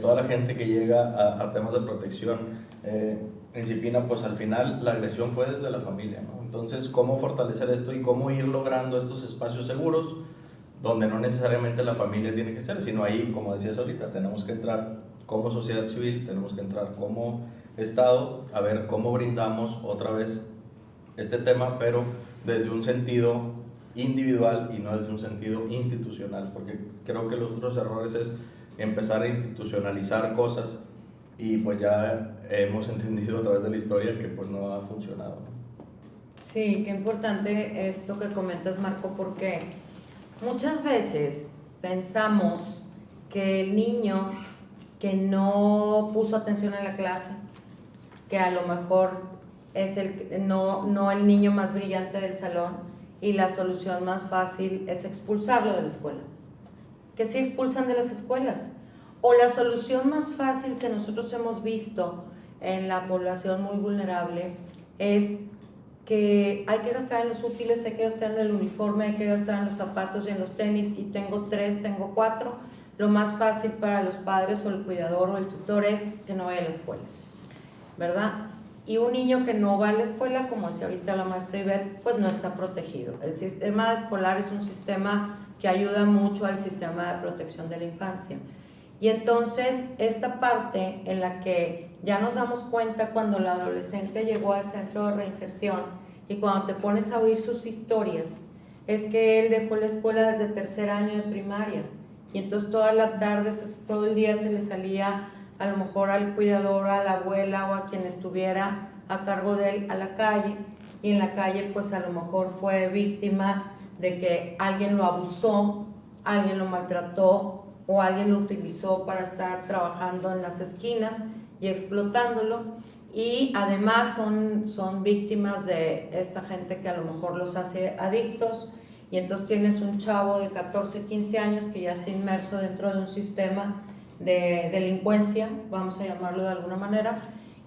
toda la gente que llega a temas de protección en Cipina, pues al final la agresión fue desde la familia, ¿no? Entonces, ¿cómo fortalecer esto y cómo ir logrando estos espacios seguros donde no necesariamente la familia tiene que ser, sino ahí, como decías ahorita, tenemos que entrar como sociedad civil, tenemos que entrar como estado, a ver cómo brindamos otra vez este tema, pero desde un sentido individual y no desde un sentido institucional, porque creo que los otros errores es empezar a institucionalizar cosas y pues ya hemos entendido a través de la historia que pues no ha funcionado. Sí, qué importante esto que comentas, Marco, porque muchas veces pensamos que el niño que no puso atención en la clase, que a lo mejor es no el niño más brillante del salón, y la solución más fácil es expulsarlo de la escuela, que sí expulsan de las escuelas, o la solución más fácil que nosotros hemos visto en la población muy vulnerable es que hay que gastar en los útiles, hay que gastar en el uniforme, hay que gastar en los zapatos y en los tenis, y tengo 3, tengo 4, lo más fácil para los padres o el cuidador o el tutor es que no vaya a la escuela, ¿verdad? Y un niño que no va a la escuela, como decía ahorita la maestra Ivette, pues no está protegido. El sistema escolar es un sistema que ayuda mucho al sistema de protección de la infancia. Y entonces esta parte en la que ya nos damos cuenta cuando la adolescente llegó al centro de reinserción y cuando te pones a oír sus historias, es que él dejó la escuela desde tercer año de primaria y entonces todas las tardes, todo el día se le salía a lo mejor al cuidador, a la abuela o a quien estuviera a cargo de él a la calle, y en la calle pues a lo mejor fue víctima de que alguien lo abusó, alguien lo maltrató o alguien lo utilizó para estar trabajando en las esquinas y explotándolo, y además son víctimas de esta gente que a lo mejor los hace adictos, y entonces tienes un chavo de 14, 15 años que ya está inmerso dentro de un sistema de delincuencia, vamos a llamarlo de alguna manera,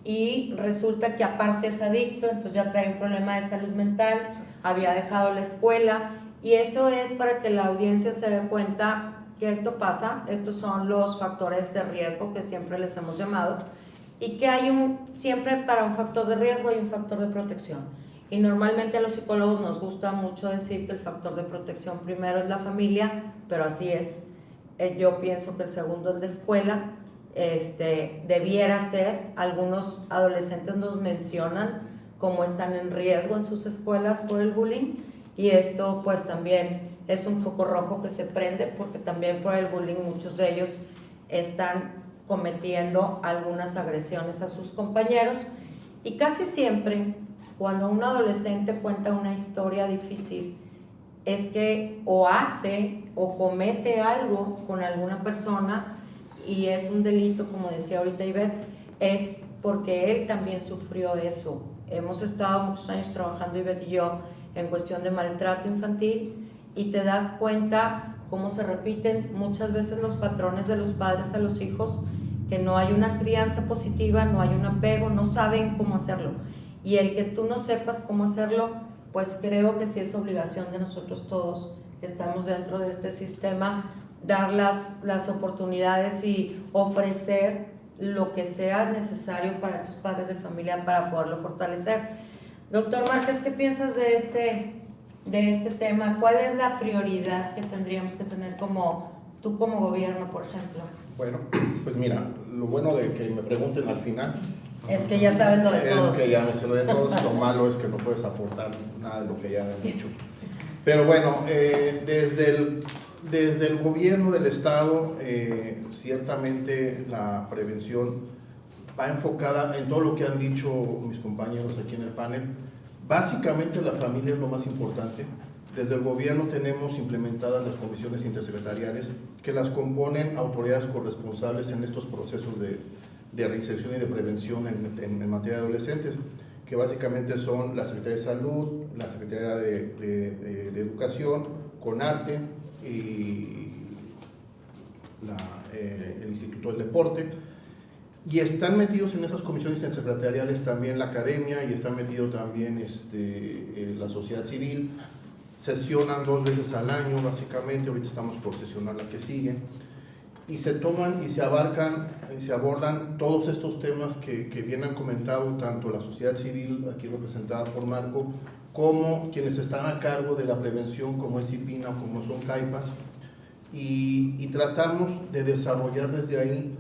y resulta que aparte es adicto, entonces ya trae un problema de salud mental, había dejado la escuela, y eso es para que la audiencia se dé cuenta que esto pasa. Estos son los factores de riesgo que siempre les hemos llamado, y que siempre para un factor de riesgo hay un factor de protección, y normalmente a los psicólogos nos gusta mucho decir que el factor de protección primero es la familia, pero así es. Yo pienso que el segundo es la escuela, debiera ser. Algunos adolescentes nos mencionan cómo están en riesgo en sus escuelas por el bullying, y esto pues también es un foco rojo que se prende, porque también por el bullying muchos de ellos están cometiendo algunas agresiones a sus compañeros, y casi siempre cuando un adolescente cuenta una historia difícil es que o hace o comete algo con alguna persona y es un delito, como decía ahorita Ivette, es porque él también sufrió eso. Hemos estado muchos años trabajando, Ivette y yo, en cuestión de maltrato infantil, y te das cuenta cómo se repiten muchas veces los patrones de los padres a los hijos, que no hay una crianza positiva, no hay un apego, no saben cómo hacerlo. Y el que tú no sepas cómo hacerlo, pues creo que sí es obligación de nosotros todos que estamos dentro de este sistema, dar las oportunidades y ofrecer lo que sea necesario para estos padres de familia para poderlo fortalecer. Doctor Márquez, ¿qué piensas de este tema? ¿Cuál es la prioridad que tendríamos que tener tú como gobierno, por ejemplo? Bueno, pues mira, lo bueno de que me pregunten al final es que ya sabes lo de todos. Es que ya me sé lo de todos. Lo malo es que no puedes aportar nada de lo que ya me han dicho. Pero bueno, desde el gobierno del Estado, ciertamente la prevención va enfocada en todo lo que han dicho mis compañeros aquí en el panel. Básicamente la familia es lo más importante. Desde el gobierno tenemos implementadas las comisiones intersecretariales que las componen autoridades corresponsables en estos procesos de reinserción y de prevención en materia de adolescentes, que básicamente son la Secretaría de Salud, la Secretaría de Educación, CONARTE y el Instituto del Deporte, y están metidos en esas comisiones intersecretariales también la academia, y están metidos también la sociedad civil. Sesionan 2 veces al año básicamente, ahorita estamos por sesionar la que sigue, y se toman y se abarcan y se abordan todos estos temas que bien han comentado tanto la sociedad civil, aquí representada por Marco, como quienes están a cargo de la prevención, como es IPINA o como son CAIPAS, y tratamos de desarrollar desde ahí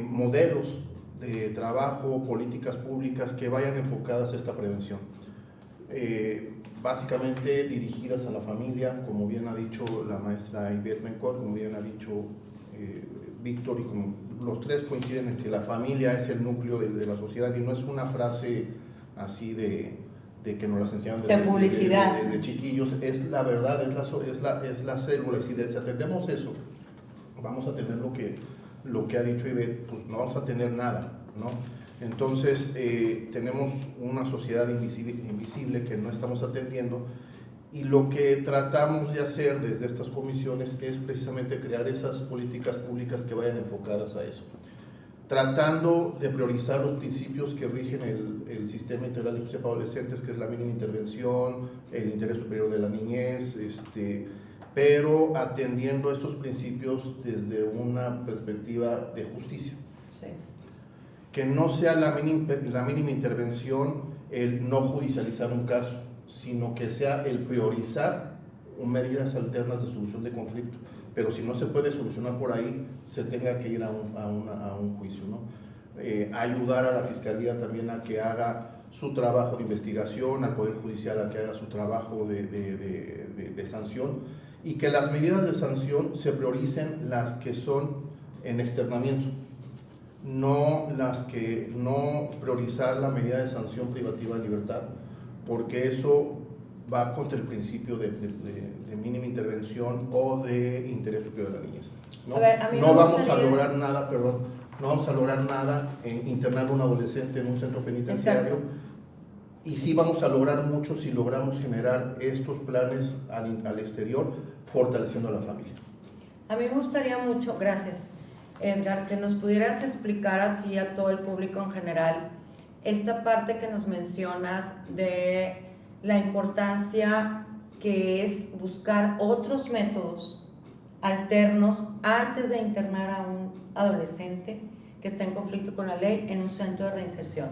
modelos de trabajo, políticas públicas que vayan enfocadas a esta prevención. Básicamente dirigidas a la familia, como bien ha dicho la maestra Ivette Mencol, como bien ha dicho Víctor, y como los tres coinciden en que la familia es el núcleo de la sociedad, y no es una frase así de que nos las enseñan de publicidad, de chiquillos, es la verdad, es la célula, y si atendemos eso, vamos a tener lo que ha dicho Ivette, pues no vamos a tener nada, ¿no? Entonces tenemos una sociedad invisible que no estamos atendiendo, y lo que tratamos de hacer desde estas comisiones es precisamente crear esas políticas públicas que vayan enfocadas a eso, tratando de priorizar los principios que rigen el sistema integral de justicia para adolescentes, que es la mínima intervención, el interés superior de la niñez, pero atendiendo estos principios desde una perspectiva de justicia. sí. Que no sea la mínima intervención el no judicializar un caso, sino que sea el priorizar medidas alternas de solución de conflicto. Pero si no se puede solucionar por ahí, se tenga que ir a un juicio, ¿no? Ayudar a la Fiscalía también a que haga su trabajo de investigación, al Poder Judicial a que haga su trabajo de sanción, y que las medidas de sanción se prioricen las que son en externamiento, no priorizar la medida de sanción privativa de libertad, porque eso va contra el principio de mínima intervención o de interés superior de la niñez. No, A ver, a mí no me vamos gustaría... a lograr nada, no vamos a lograr nada en internar a un adolescente en un centro penitenciario. Exacto. Y sí vamos a lograr mucho si logramos generar estos planes al exterior, fortaleciendo a la familia. A mí me gustaría mucho, gracias, Edgar, que nos pudieras explicar a ti y a todo el público en general esta parte que nos mencionas de la importancia que es buscar otros métodos alternos antes de internar a un adolescente que está en conflicto con la ley en un centro de reinserción.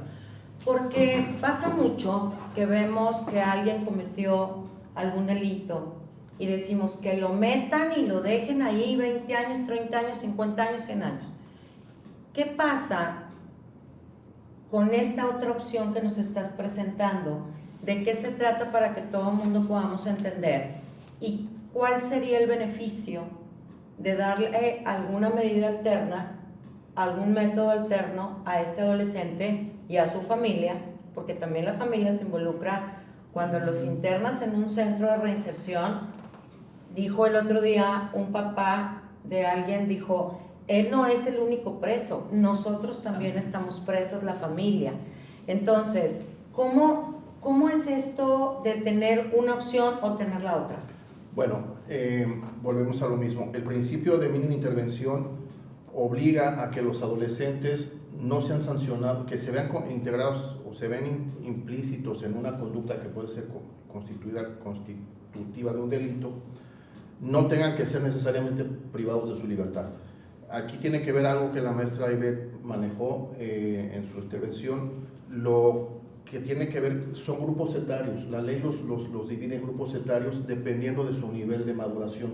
Porque pasa mucho que vemos que alguien cometió algún delito y decimos que lo metan y lo dejen ahí 20 años, 30 años, 50 años, 100 años. ¿Qué pasa con esta otra opción que nos estás presentando? ¿De qué se trata para que todo el mundo podamos entender? ¿Y cuál sería el beneficio de darle alguna medida alterna, algún método alterno a este adolescente y a su familia? Porque también la familia se involucra cuando los internas en un centro de reinserción. Dijo el otro día un papá de alguien, dijo, él no es el único preso, nosotros también estamos presos, la familia. Entonces, ¿cómo es esto de tener una opción o tener la otra? Bueno, volvemos a lo mismo. El principio de mínima intervención obliga a que los adolescentes no sean sancionados, que se vean integrados o se ven implícitos en una conducta que puede ser constitutiva de un delito, no tengan que ser necesariamente privados de su libertad. Aquí tiene que ver algo que la maestra Ivette manejó en su intervención. Lo que tiene que ver son grupos etarios. La ley los divide en grupos etarios dependiendo de su nivel de maduración.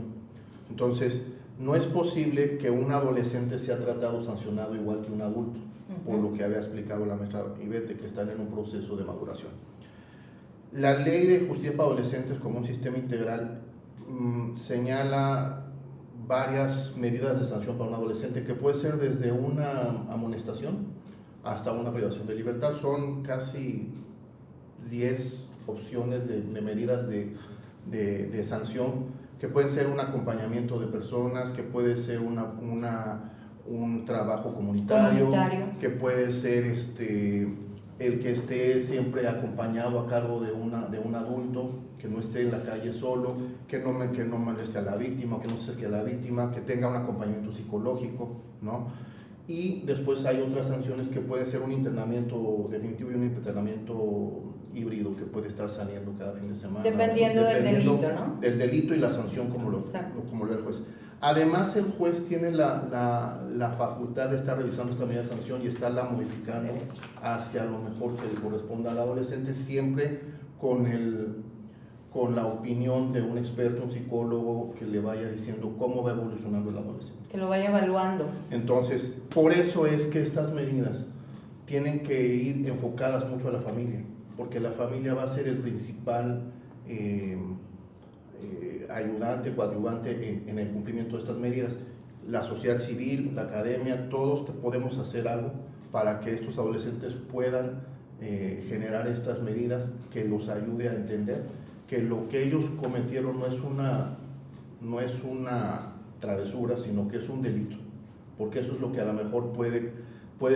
Entonces, no es posible que un adolescente sea tratado o sancionado igual que un adulto, por lo que había explicado la maestra Ivette, que están en un proceso de maduración. La ley de justicia para adolescentes como un sistema integral señala varias medidas de sanción para un adolescente, que puede ser desde una amonestación hasta una privación de libertad. Son casi 10 opciones de medidas de sanción, que pueden ser un acompañamiento de personas, que puede ser un trabajo comunitario, que puede ser el que esté siempre acompañado a cargo de un adulto, que no esté en la calle solo, que no moleste a la víctima, que no se acerque a la víctima, que tenga un acompañamiento psicológico, ¿no? Y después hay otras sanciones que puede ser un internamiento definitivo y un internamiento híbrido que puede estar saliendo cada fin de semana. Dependiendo del delito, ¿no? Del delito y la sanción como lo ve el juez. Además, el juez tiene la facultad de estar revisando esta medida de sanción y estarla modificando hacia lo mejor que le corresponda al adolescente, siempre con la opinión de un experto, un psicólogo, que le vaya diciendo cómo va evolucionando el adolescente. Que lo vaya evaluando. Entonces, por eso es que estas medidas tienen que ir enfocadas mucho a la familia, porque la familia va a ser el principal ayudante, coadyuvante en el cumplimiento de estas medidas. La sociedad civil, la academia, todos podemos hacer algo para que estos adolescentes puedan generar estas medidas que los ayude a entender que lo que ellos cometieron no es una travesura, sino que es un delito, porque eso es lo que a lo mejor puede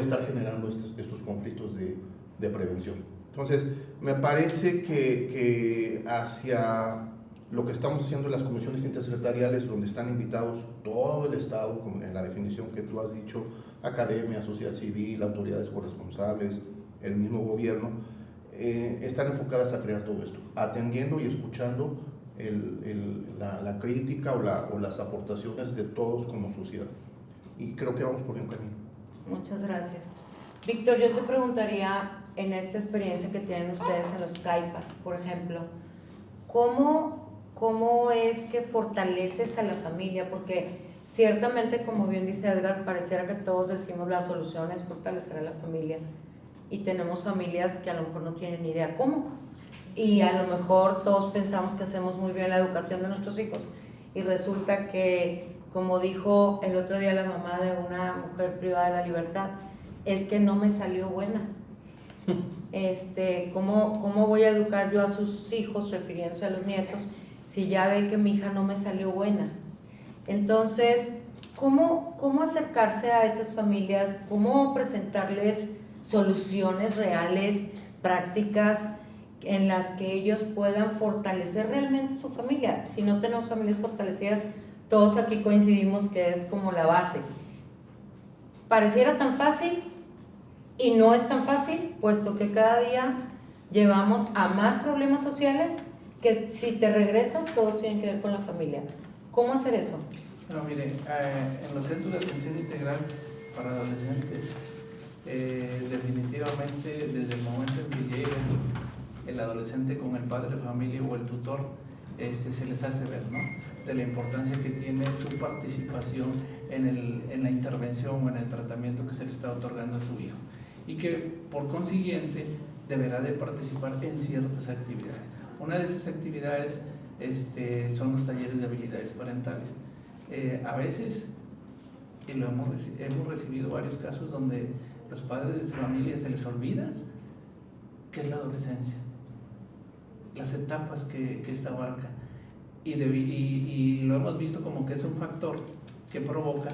estar generando estos conflictos de prevención. Entonces, me parece que hacia lo que estamos haciendo en las comisiones intersecretariales, donde están invitados todo el Estado, como en la definición que tú has dicho, academia, sociedad civil, autoridades corresponsables, el mismo gobierno, están enfocadas a crear todo esto, atendiendo y escuchando la crítica o las aportaciones de todos como sociedad. Y creo que vamos por buen camino. Muchas gracias. Víctor, yo te preguntaría, en esta experiencia que tienen ustedes en los CAIPAS, por ejemplo, ¿cómo es que fortaleces a la familia? Porque ciertamente, como bien dice Edgar, pareciera que todos decimos la solución es fortalecer a la familia, y tenemos familias que a lo mejor no tienen ni idea cómo, y a lo mejor todos pensamos que hacemos muy bien la educación de nuestros hijos, y resulta que, como dijo el otro día la mamá de una mujer privada de la libertad, es que no me salió buena. ¿Cómo voy a educar yo a sus hijos, refiriéndose a los nietos, si ya ve que mi hija no me salió buena? Entonces, ¿cómo acercarse a esas familias? ¿Cómo presentarles soluciones reales, prácticas, en las que ellos puedan fortalecer realmente su familia? Si no tenemos familias fortalecidas, todos aquí coincidimos que es como la base. Pareciera tan fácil y no es tan fácil, puesto que cada día llevamos a más problemas sociales que si te regresas todos tienen que ver con la familia. ¿Cómo hacer eso? Bueno, mire, en los centros de atención integral para adolescentes, definitivamente desde el momento en que llega el adolescente con el padre de familia o el tutor, se les hace ver, ¿no?, de la importancia que tiene su participación en la intervención o en el tratamiento que se le está otorgando a su hijo, y que por consiguiente deberá de participar en ciertas actividades. Una de esas actividades son los talleres de habilidades parentales. A veces, y hemos recibido varios casos donde los padres de su familia se les olvida qué es la adolescencia, las etapas que esta abarca, y lo hemos visto como que es un factor que provoca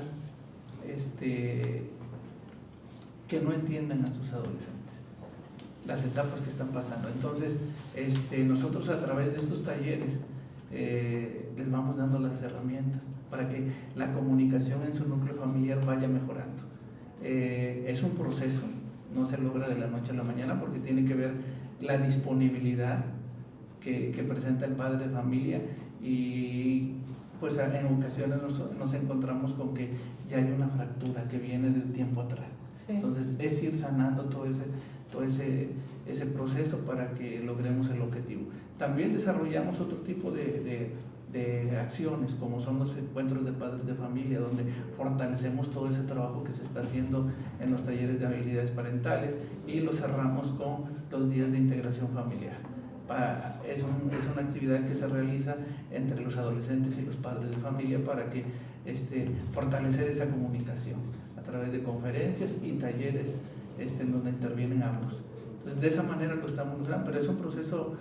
que no entiendan a sus adolescentes las etapas que están pasando. Entonces, nosotros a través de estos talleres les vamos dando las herramientas para que la comunicación en su núcleo familiar vaya mejorando. Es un proceso, no se logra de la noche a la mañana, porque tiene que ver la disponibilidad que presenta el padre de familia, y pues en ocasiones nos encontramos con que ya hay una fractura que viene de tiempo atrás. Sí. Entonces es ir sanando todo ese proceso para que logremos el objetivo. También desarrollamos otro tipo de acciones, como son los encuentros de padres de familia, donde fortalecemos todo ese trabajo que se está haciendo en los talleres de habilidades parentales, y lo cerramos con los días de integración familiar. Es una actividad que se realiza entre los adolescentes y los padres de familia para que fortalecer esa comunicación a través de conferencias y talleres en donde intervienen ambos. Entonces, de esa manera lo estamos logrando, pero es un proceso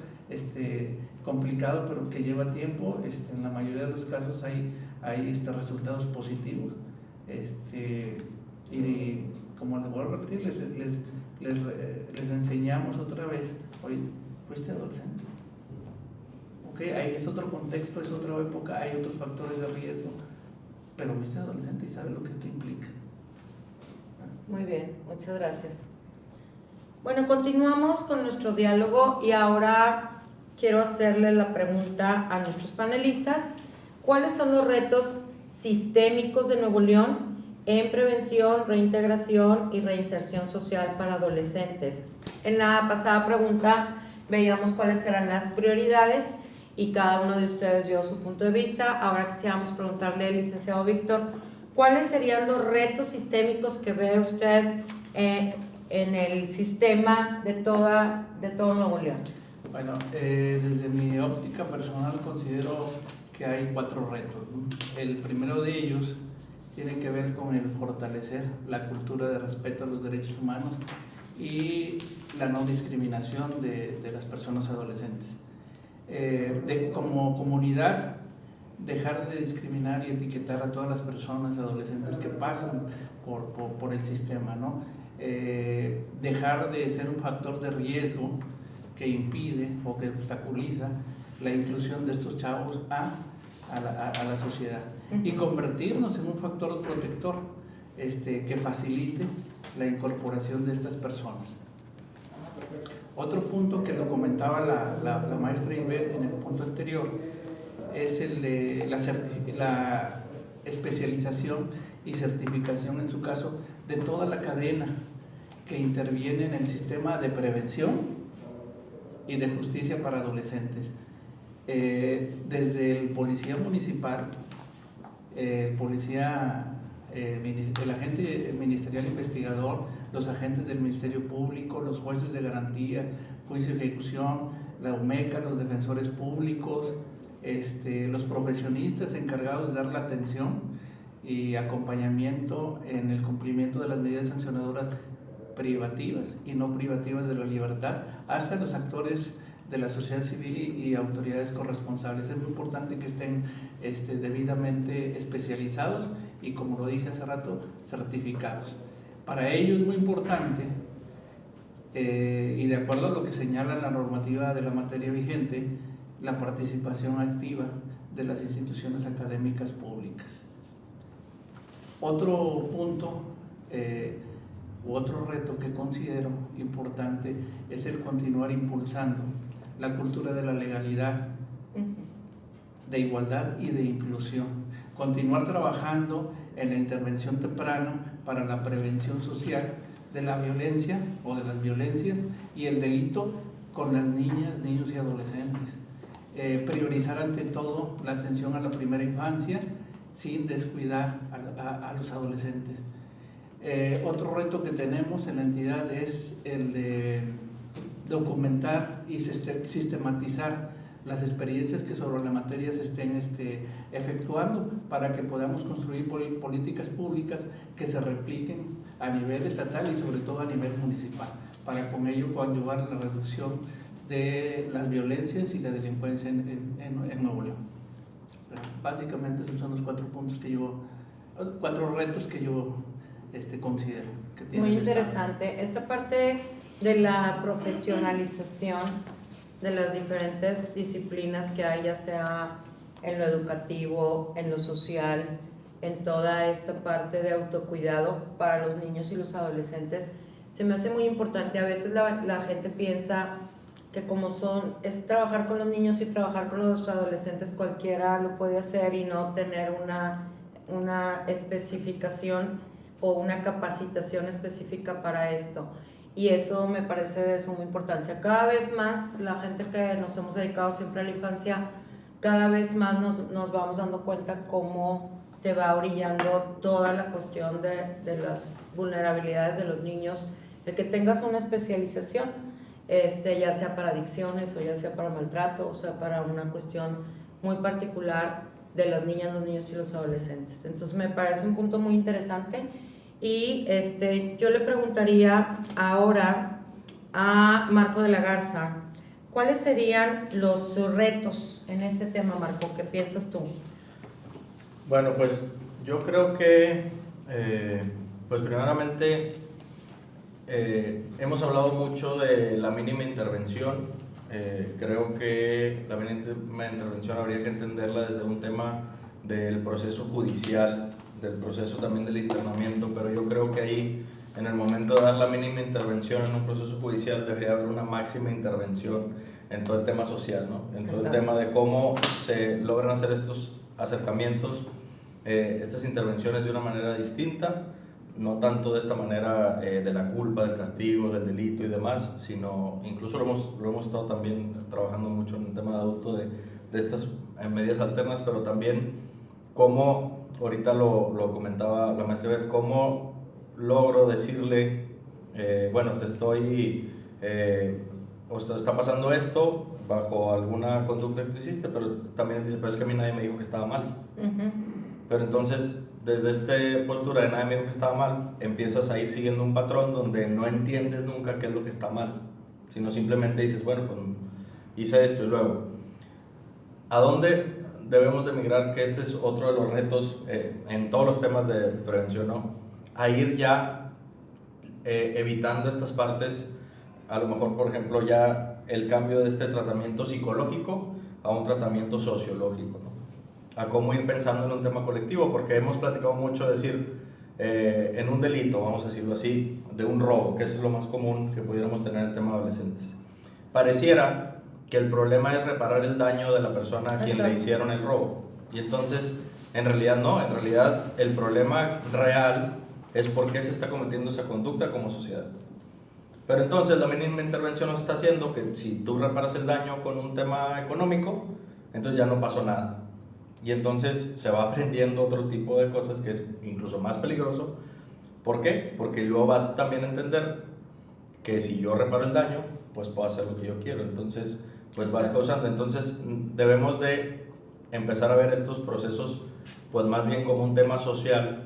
complicado, pero que lleva tiempo. En la mayoría de los casos hay resultados positivos, y como les voy a repetir, les enseñamos otra vez: oye, fuiste adolescente, ahí es otro contexto, es otra época, hay otros factores de riesgo, pero fuiste adolescente y sabes lo que esto implica. Muy bien, muchas gracias. Bueno, continuamos con nuestro diálogo, y ahora quiero hacerle la pregunta a nuestros panelistas: ¿cuáles son los retos sistémicos de Nuevo León en prevención, reintegración y reinserción social para adolescentes? En la pasada pregunta veíamos cuáles eran las prioridades y cada uno de ustedes dio su punto de vista. Ahora quisiéramos preguntarle al licenciado Víctor, ¿cuáles serían los retos sistémicos que ve usted en el sistema de todo Nuevo León? Bueno, desde mi óptica personal considero que hay 4 retos, ¿no? El primero de ellos tiene que ver con el fortalecer la cultura de respeto a los derechos humanos y la no discriminación de las personas adolescentes. Como comunidad, dejar de discriminar y etiquetar a todas las personas adolescentes que pasan por el sistema, ¿no? Dejar de ser un factor de riesgo que impide o que obstaculiza la inclusión de estos chavos a la sociedad y convertirnos en un factor protector que facilite la incorporación de estas personas. Otro punto que lo comentaba la maestra Ivette en el punto anterior es el de la especialización y certificación, en su caso, de toda la cadena que interviene en el sistema de prevención y de justicia para adolescentes. Desde el policía municipal, el agente ministerial investigador, los agentes del Ministerio Público, los jueces de garantía, juicio y ejecución, la UMECA, los defensores públicos, los profesionistas encargados de dar la atención y acompañamiento en el cumplimiento de las medidas sancionadoras privativas y no privativas de la libertad, hasta los actores de la sociedad civil y autoridades corresponsables. Es muy importante que estén debidamente especializados y, como lo dije hace rato, certificados. Para ello es muy importante, y de acuerdo a lo que señala la normativa de la materia vigente, la participación activa de las instituciones académicas públicas. Otro punto u otro reto que considero importante es el continuar impulsando la cultura de la legalidad, de igualdad y de inclusión. Continuar trabajando en la intervención temprana para la prevención social de la violencia o de las violencias y el delito con las niñas, niños y adolescentes. Priorizar ante todo la atención a la primera infancia sin descuidar a los adolescentes. Otro reto que tenemos en la entidad es el de documentar y sistematizar las experiencias que sobre la materia se estén efectuando para que podamos construir políticas públicas que se repliquen a nivel estatal y sobre todo a nivel municipal, para con ello coadyuvar la reducción de las violencias y la delincuencia en Nuevo León. Pero básicamente esos son los 4 puntos cuatro retos que yo considero que tiene. Muy interesante. Esta parte de la profesionalización de las diferentes disciplinas que hay, ya sea en lo educativo, en lo social, en toda esta parte de autocuidado para los niños y los adolescentes, se me hace muy importante. A veces la gente piensa que como es trabajar con los niños y trabajar con los adolescentes, cualquiera lo puede hacer y no tener una especificación o una capacitación específica para esto. Y eso me parece de suma importancia. Cada vez más la gente que nos hemos dedicado siempre a la infancia, cada vez más nos vamos dando cuenta cómo te va orillando toda la cuestión de las vulnerabilidades de los niños, el que tengas una especialización, ya sea para adicciones o ya sea para maltrato, o sea para una cuestión muy particular de las niñas, los niños y los adolescentes. Entonces me parece un punto muy interesante. Y yo le preguntaría ahora a Marco de la Garza, ¿cuáles serían los retos en este tema, Marco? ¿Qué piensas tú? Bueno, pues yo creo que, pues primeramente, hemos hablado mucho de la mínima intervención. Creo que la mínima intervención habría que entenderla desde un tema del proceso judicial, del proceso también del internamiento, pero yo creo que ahí, en el momento de dar la mínima intervención en un proceso judicial, debería haber una máxima intervención en todo el tema social, ¿no? En todo el tema de cómo se logran hacer estos acercamientos, estas intervenciones de una manera distinta, no tanto de esta manera de la culpa, del castigo, del delito y demás, sino incluso lo hemos estado también trabajando mucho en el tema de adulto de estas medidas alternas, pero también cómo, ahorita lo comentaba la maestra, cómo logro decirle bueno, te estoy, o está pasando esto bajo alguna conducta que tú hiciste, pero también dice, pero es que a mí nadie me dijo que estaba mal. Pero entonces, desde esta postura de nadie me dijo que estaba mal, empiezas a ir siguiendo un patrón donde no entiendes nunca qué es lo que está mal, sino simplemente dices, bueno, pues hice esto y luego, ¿a dónde debemos de migrar? Que este es otro de los retos en todos los temas de prevención, ¿no? A ir ya evitando estas partes, a lo mejor, por ejemplo, ya el cambio de este tratamiento psicológico a un tratamiento sociológico, ¿no? A cómo ir pensando en un tema colectivo, porque hemos platicado mucho de decir, en un delito, vamos a decirlo así, de un robo, que es lo más común que pudiéramos tener en el tema de adolescentes. Pareciera que el problema es reparar el daño de la persona a quien le hicieron el robo. Y entonces, en realidad no, en realidad el problema real es por qué se está cometiendo esa conducta como sociedad. Pero entonces la mínima intervención nos está haciendo que si tú reparas el daño con un tema económico, entonces ya no pasó nada. Y entonces se va aprendiendo otro tipo de cosas que es incluso más peligroso. ¿Por qué? Porque luego vas también a entender que si yo reparo el daño, pues puedo hacer lo que yo quiero. Entonces, pues vas causando. Entonces debemos de empezar a ver estos procesos pues más bien como un tema social,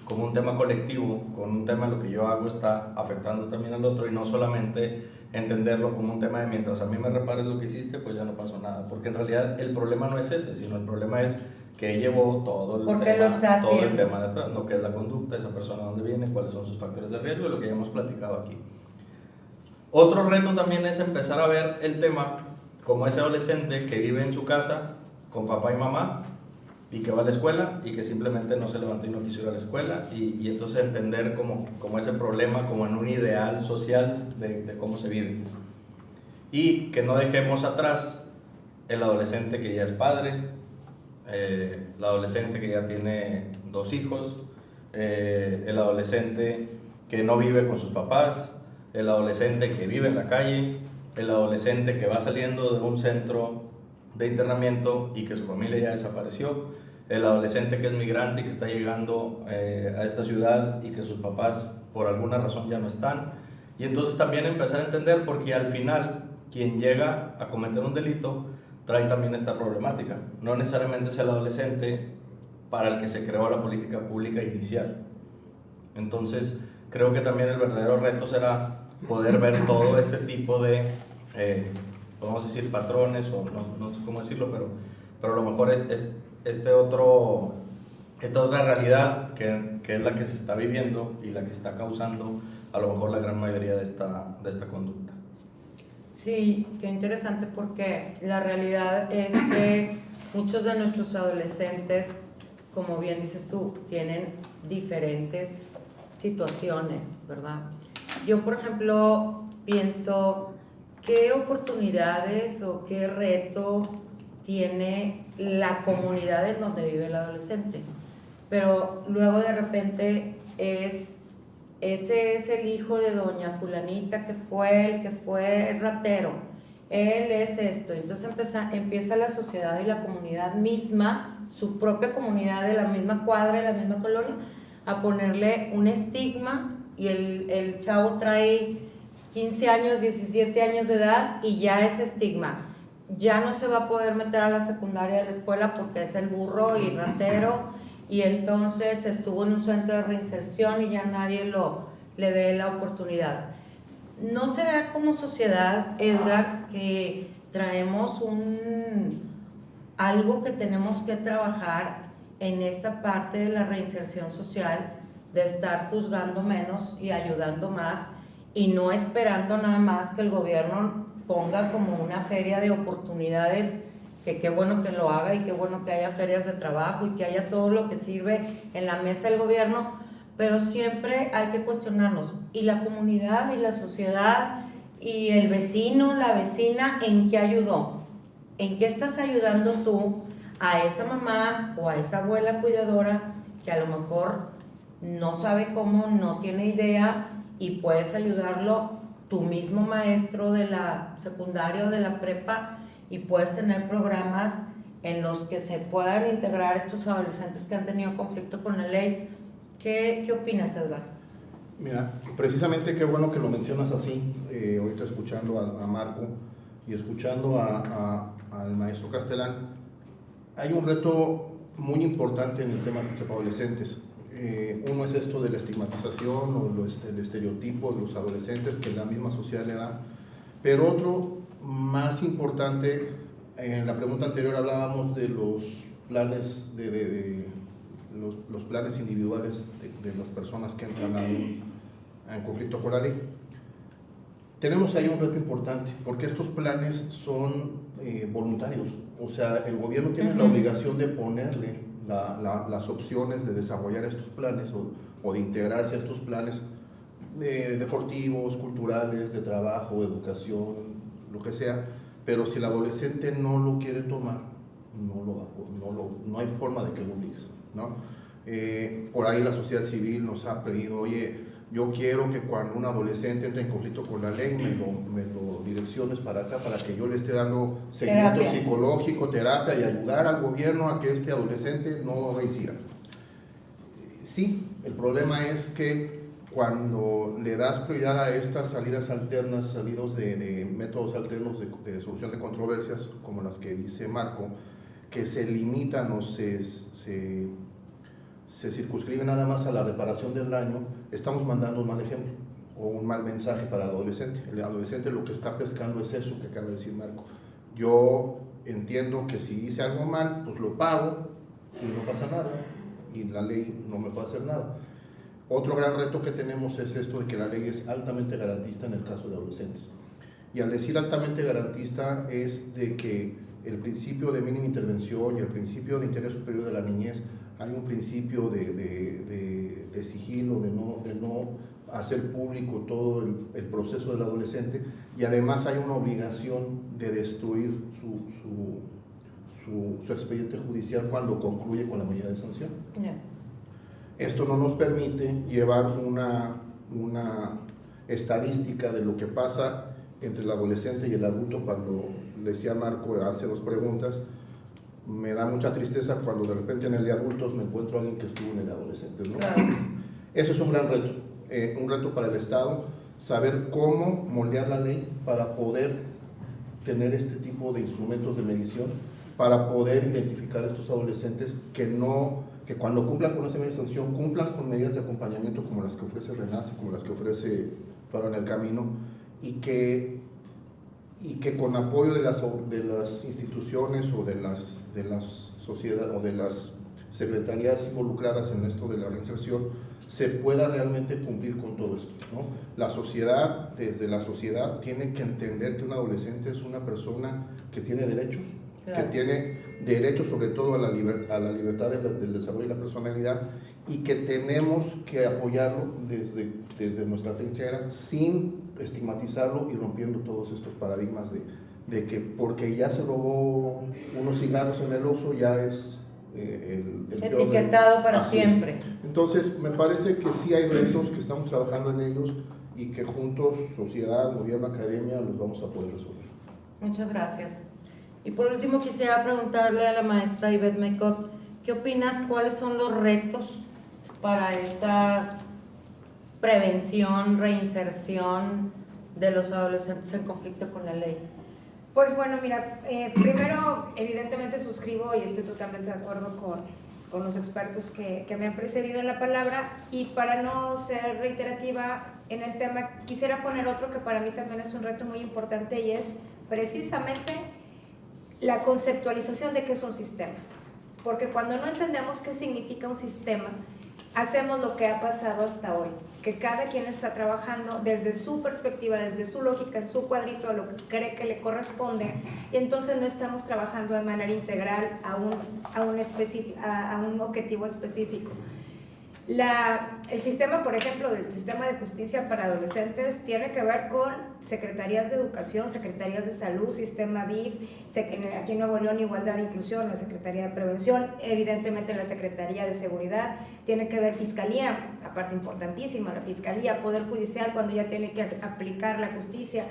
como un tema colectivo, con un tema lo que yo hago está afectando también al otro y no solamente entenderlo como un tema de mientras a mí me repares lo que hiciste, pues ya no pasó nada, porque en realidad el problema no es ese, sino el problema es que llevó todo el tema detrás, lo que es la conducta, esa persona dónde viene, cuáles son sus factores de riesgo y lo que ya hemos platicado aquí. Otro reto también es empezar a ver el tema como ese adolescente que vive en su casa con papá y mamá y que va a la escuela y que simplemente no se levantó y no quiso ir a la escuela y entonces entender como ese problema como en un ideal social de cómo se vive. Y que no dejemos atrás el adolescente que ya es padre, el adolescente que ya tiene 2 hijos, el adolescente que no vive con sus papás, el adolescente que vive en la calle, el adolescente que va saliendo de un centro de internamiento y que su familia ya desapareció, el adolescente que es migrante y que está llegando a esta ciudad y que sus papás por alguna razón ya no están. Y entonces también empezar a entender porque al final quien llega a cometer un delito trae también esta problemática. No necesariamente es el adolescente para el que se creó la política pública inicial. Entonces creo que también el verdadero reto será poder ver todo este tipo de, podemos decir patrones o no sé cómo decirlo, pero a lo mejor es esta otra realidad que es la que se está viviendo y la que está causando a lo mejor la gran mayoría de esta conducta. Sí, qué interesante porque la realidad es que muchos de nuestros adolescentes, como bien dices tú, tienen diferentes situaciones, ¿verdad? Yo, por ejemplo, pienso qué oportunidades o qué reto tiene la comunidad en donde vive el adolescente, pero luego de repente ese es el hijo de doña fulanita que fue el que fue ratero, él es esto, entonces empieza la sociedad y la comunidad misma, su propia comunidad de la misma cuadra, de la misma colonia, a ponerle un estigma y el chavo trae 15 años, 17 años de edad y ya ese estigma. Ya no se va a poder meter a la secundaria de la escuela porque es el burro y ratero y entonces estuvo en un centro de reinserción y ya nadie le dé la oportunidad. ¿No será como sociedad, Edgar, que traemos algo que tenemos que trabajar en esta parte de la reinserción social, de estar juzgando menos y ayudando más y no esperando nada más que el gobierno ponga como una feria de oportunidades, que qué bueno que lo haga y qué bueno que haya ferias de trabajo y que haya todo lo que sirve en la mesa del gobierno, pero siempre hay que cuestionarnos, y la comunidad y la sociedad y el vecino, la vecina, ¿en qué ayudó? ¿En qué estás ayudando tú a esa mamá o a esa abuela cuidadora que a lo mejor no sabe cómo, no tiene idea, y puedes ayudarlo tu mismo maestro de la secundaria o de la prepa, y puedes tener programas en los que se puedan integrar estos adolescentes que han tenido conflicto con la ley? ¿Qué opinas, Edgar? Mira, precisamente qué bueno que lo mencionas así, ahorita escuchando a Marco y escuchando al maestro Castelán, hay un reto muy importante en el tema de los adolescentes. Uno es esto de la estigmatización o el estereotipo de los adolescentes que la misma sociedad le da, pero otro más importante, en la pregunta anterior hablábamos de los planes los planes individuales de las personas que entran en conflicto con la ley. Tenemos ahí un reto importante, porque estos planes son voluntarios, o sea, el gobierno tiene la obligación de ponerle las opciones de desarrollar estos planes o de integrarse a estos planes deportivos, culturales, de trabajo, de educación, lo que sea, pero si el adolescente no lo quiere tomar, no hay forma de que lo obligues, ¿no? Por ahí la sociedad civil nos ha pedido, oye, yo quiero que cuando un adolescente entre en conflicto con la ley me lo direcciones para acá, para que yo le esté dando seguimiento psicológico, terapia y ayudar al gobierno a que este adolescente no reincida. Sí, el problema es que cuando le das prioridad a estas salidas alternas, salidos de métodos alternos de solución de controversias, como las que dice Marco, que se limitan o se circunscriben nada más a la reparación del daño, estamos mandando un mal ejemplo o un mal mensaje para el adolescente. El adolescente lo que está pescando es eso que acaba de decir Marco. Yo entiendo que si hice algo mal, pues lo pago y no pasa nada y la ley no me puede hacer nada. Otro gran reto que tenemos es esto de que la ley es altamente garantista en el caso de adolescentes. Y al decir altamente garantista es de que el principio de mínima intervención y el principio de interés superior de la niñez, hay un principio de sigilo, de no hacer público todo el proceso del adolescente, y además hay una obligación de destruir su expediente judicial cuando concluye con la medida de sanción. Yeah. Esto no nos permite llevar una estadística de lo que pasa entre el adolescente y el adulto. Cuando decía Marco hace 2 preguntas, me da mucha tristeza cuando de repente en el de adultos me encuentro a alguien que estuvo en el de adolescentes, ¿no? Claro. Eso es un gran reto para el Estado, saber cómo moldear la ley para poder tener este tipo de instrumentos de medición, para poder identificar a estos adolescentes que cuando cumplan con esa medida de sanción, cumplan con medidas de acompañamiento como las que ofrece RENACE, como las que ofrece Faro en el Camino, y que con apoyo de las instituciones o de las sociedades o de las secretarías involucradas en esto de la reinserción, se pueda realmente cumplir con todo esto, ¿no? Desde la sociedad, tiene que entender que un adolescente es una persona que tiene derechos, claro, que tiene derechos sobre todo a la libertad del desarrollo de la personalidad, y que tenemos que apoyarlo desde nuestra trinchera sin estigmatizarlo y rompiendo todos estos paradigmas de que porque ya se robó unos cigarros en el Oxxo ya es etiquetado para siempre. Entonces me parece que sí hay retos que estamos trabajando en ellos y que juntos, sociedad, gobierno, academia, los vamos a poder resolver. Muchas gracias. Y por último quisiera preguntarle a la maestra Ivette Maicot, ¿qué opinas? ¿Cuáles son los retos para esta prevención, reinserción de los adolescentes en conflicto con la ley? Pues bueno, mira, primero evidentemente suscribo y estoy totalmente de acuerdo con los expertos que me han precedido en la palabra, y para no ser reiterativa en el tema, quisiera poner otro que para mí también es un reto muy importante, y es precisamente la conceptualización de qué es un sistema. Porque cuando no entendemos qué significa un sistema, hacemos lo que ha pasado hasta hoy, que cada quien está trabajando desde su perspectiva, desde su lógica, en su cuadrito, a lo que cree que le corresponde, y entonces no estamos trabajando de manera integral a un objetivo específico. El sistema, por ejemplo, del sistema de justicia para adolescentes tiene que ver con secretarías de educación, secretarías de salud, sistema DIF, aquí en Nuevo León Igualdad e Inclusión, la Secretaría de Prevención, evidentemente la Secretaría de Seguridad, tiene que ver Fiscalía, aparte importantísima, la Fiscalía, Poder Judicial cuando ya tiene que aplicar la justicia.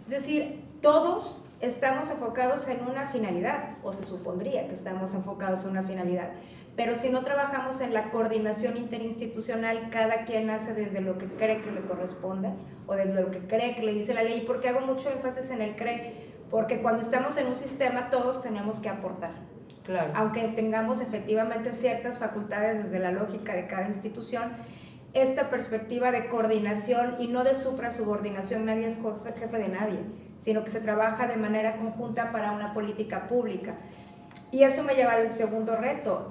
Es decir, todos estamos enfocados en una finalidad, o se supondría que estamos enfocados en una finalidad, pero si no trabajamos en la coordinación interinstitucional, cada quien hace desde lo que cree que le corresponde o desde lo que cree que le dice la ley. ¿Por qué hago mucho énfasis en el cree? Porque cuando estamos en un sistema todos tenemos que aportar. Claro. Aunque tengamos efectivamente ciertas facultades desde la lógica de cada institución, esta perspectiva de coordinación y no de suprasubordinación, nadie es jefe de nadie, sino que se trabaja de manera conjunta para una política pública. Y eso me lleva al segundo reto.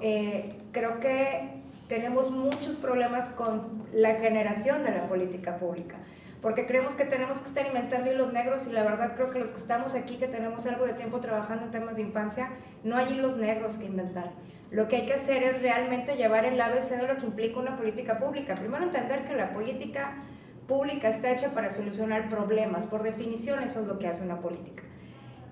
Creo que tenemos muchos problemas con la generación de la política pública, porque creemos que tenemos que estar inventando hilos negros, y la verdad creo que los que estamos aquí, que tenemos algo de tiempo trabajando en temas de infancia, no hay hilos negros que inventar. Lo que hay que hacer es realmente llevar el ABC de lo que implica una política pública. Primero, entender que la política pública está hecha para solucionar problemas. Por definición, eso es lo que hace una política.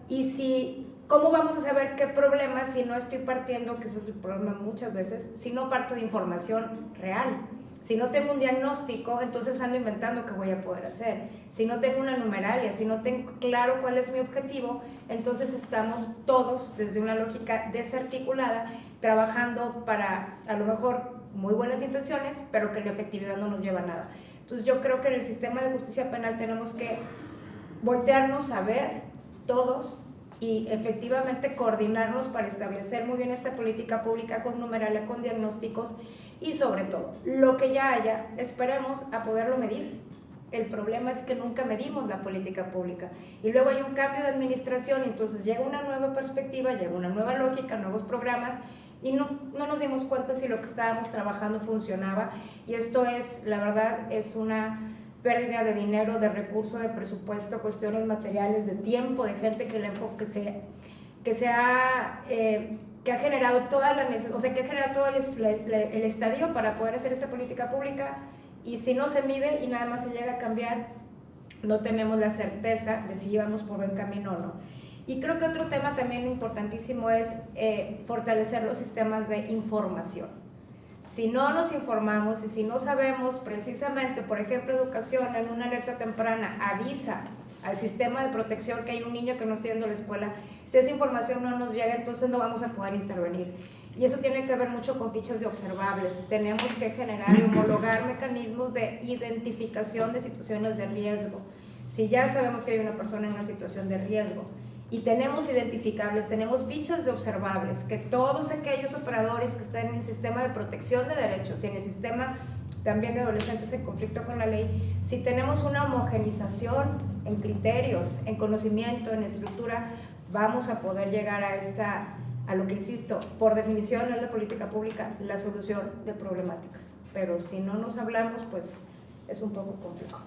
Y ¿cómo vamos a saber qué problemas si no estoy partiendo, que eso es el problema muchas veces, si no parto de información real? Si no tengo un diagnóstico, entonces ando inventando qué voy a poder hacer. Si no tengo una numeralia, si no tengo claro cuál es mi objetivo, entonces estamos todos desde una lógica desarticulada trabajando para, a lo mejor, muy buenas intenciones, pero que la efectividad no nos lleva a nada. Entonces yo creo que en el sistema de justicia penal tenemos que voltearnos a ver todos y efectivamente coordinarnos para establecer muy bien esta política pública con numeralia, con diagnósticos, y sobre todo, lo que ya haya, esperemos a poderlo medir. El problema es que nunca medimos la política pública, y luego hay un cambio de administración, entonces llega una nueva perspectiva, llega una nueva lógica, nuevos programas, y no nos dimos cuenta si lo que estábamos trabajando funcionaba. Y esto es, la verdad, es una pérdida de dinero, de recursos, de presupuesto, cuestiones materiales, de tiempo, de gente que ha generado toda la necesidad, o sea, que ha generado todo el estadio para poder hacer esta política pública, y si no se mide y nada más se llega a cambiar, no tenemos la certeza de si íbamos por buen camino o no. Y creo que otro tema también importantísimo es fortalecer los sistemas de información. Si no nos informamos y si no sabemos precisamente, por ejemplo, educación en una alerta temprana avisa al sistema de protección que hay un niño que no está yendo a la escuela, si esa información no nos llega, entonces no vamos a poder intervenir. Y eso tiene que ver mucho con fichas de observables. Tenemos que generar y homologar mecanismos de identificación de situaciones de riesgo. Si ya sabemos que hay una persona en una situación de riesgo y tenemos identificables, tenemos fichas de observables, que todos aquellos operadores que están en el sistema de protección de derechos y en el sistema también de adolescentes en conflicto con la ley, si tenemos una homogenización en criterios, en conocimiento, en estructura, vamos a poder llegar a lo que, insisto, por definición es la política pública, la solución de problemáticas. Pero si no nos hablamos, pues es un poco complejo.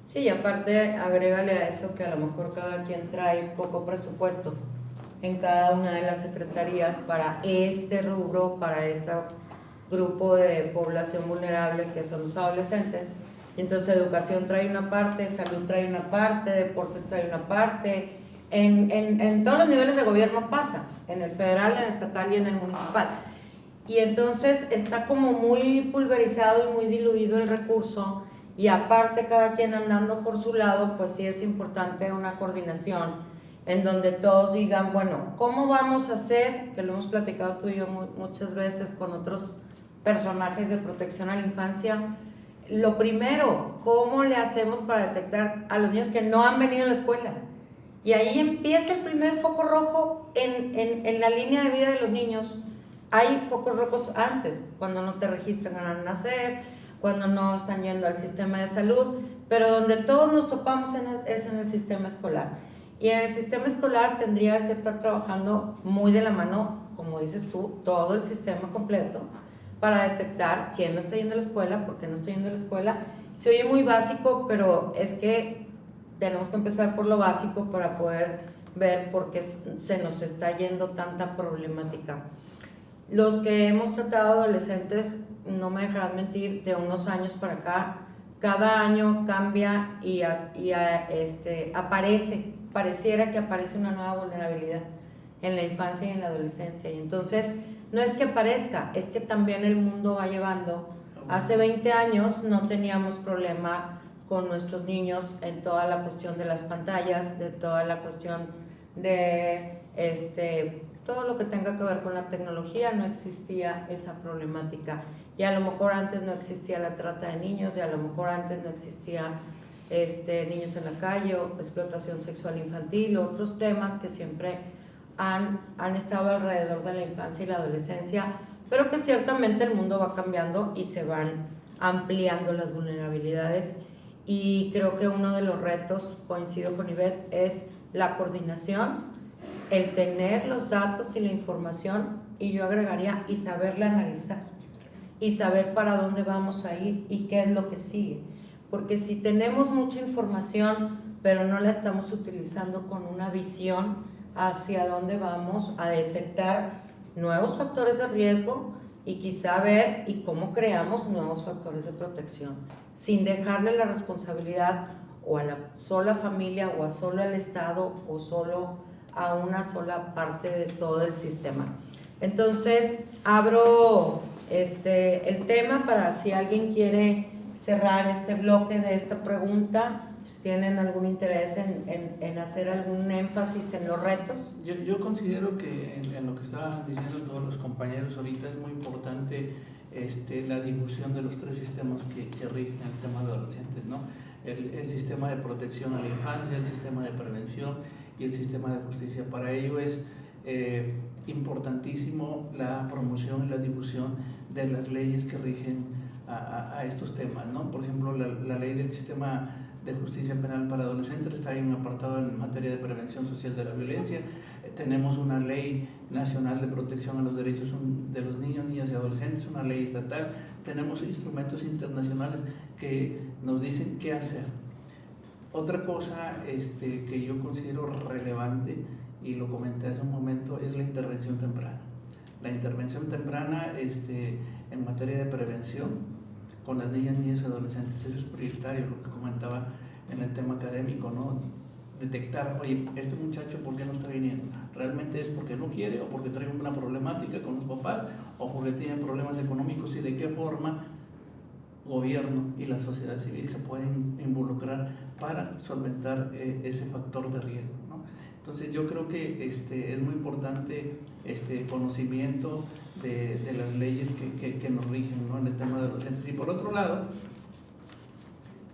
Sí, y aparte agrégale a eso que a lo mejor cada quien trae poco presupuesto en cada una de las secretarías para este rubro, para este grupo de población vulnerable que son los adolescentes. Y entonces educación trae una parte, salud trae una parte, deportes trae una parte. En todos los niveles de gobierno pasa, en el federal, en el estatal y en el municipal. Y entonces está como muy pulverizado y muy diluido el recurso. Y aparte cada quien andando por su lado, pues sí es importante una coordinación en donde todos digan, bueno, ¿cómo vamos a hacer? Que lo hemos platicado tú y yo muchas veces con otros personajes de protección a la infancia. Lo primero, ¿cómo le hacemos para detectar a los niños que no han venido a la escuela? Y ahí empieza el primer foco rojo en la línea de vida de los niños. Hay focos rojos antes, cuando no te registran al nacer, cuando no están yendo al sistema de salud, pero donde todos nos topamos es en el sistema escolar. Y en el sistema escolar tendría que estar trabajando muy de la mano, como dices tú, todo el sistema completo, para detectar quién no está yendo a la escuela, por qué no está yendo a la escuela. Se oye muy básico, pero es que tenemos que empezar por lo básico para poder ver por qué se nos está yendo tanta problemática. Los que hemos tratado adolescentes, no me dejarán mentir, de unos años para acá, cada año cambia y pareciera que aparece una nueva vulnerabilidad en la infancia y en la adolescencia. Y entonces, no es que aparezca, es que también el mundo va llevando. Hace 20 años no teníamos problema con nuestros niños en toda la cuestión de las pantallas, de toda la cuestión de todo lo que tenga que ver con la tecnología, no existía esa problemática. Y a lo mejor antes no existía la trata de niños, y a lo mejor antes no existía niños en la calle, o explotación sexual infantil, otros temas que siempre han estado alrededor de la infancia y la adolescencia, pero que ciertamente el mundo va cambiando y se van ampliando las vulnerabilidades. Y creo que uno de los retos, coincido con Ivette, es la coordinación, el tener los datos y la información, y yo agregaría, y saberla analizar, y saber para dónde vamos a ir y qué es lo que sigue. Porque si tenemos mucha información, pero no la estamos utilizando con una visión hacia dónde vamos a detectar nuevos factores de riesgo y quizá ver y cómo creamos nuevos factores de protección, sin dejarle la responsabilidad o a la sola familia o a solo al Estado o solo a una sola parte de todo el sistema. Entonces, abro el tema para si alguien quiere cerrar este bloque de esta pregunta. ¿Tienen algún interés en hacer algún énfasis en los retos? Yo considero que en lo que estaban diciendo todos los compañeros ahorita es muy importante la difusión de los tres sistemas que rigen el tema de adolescentes, ¿no? El sistema de protección a la infancia, el sistema de prevención y el sistema de justicia. Para ello es importantísimo la promoción y la difusión de las leyes que rigen a estos temas, ¿no? Por ejemplo, la ley del sistema de justicia penal para adolescentes está en un apartado en materia de prevención social de la violencia. Tenemos una ley nacional de protección a los derechos de los niños, niñas y adolescentes, una ley estatal. Tenemos instrumentos internacionales que nos dicen qué hacer. Otra cosa que yo considero relevante, y lo comenté hace un momento, es la intervención temprana. La intervención temprana en materia de prevención con las niñas, niños y adolescentes, eso es prioritario, lo que comentaba en el tema académico, ¿no? Detectar, oye, este muchacho, ¿por qué no está viniendo? ¿Realmente es porque no quiere, o porque trae una problemática con los papás, o porque tiene problemas económicos? Y de qué forma gobierno y la sociedad civil se pueden involucrar para solventar ese factor de riesgo, ¿no? Entonces yo creo que es muy importante el conocimiento de las leyes que nos rigen, ¿no? En el tema de adolescentes. Y por otro lado,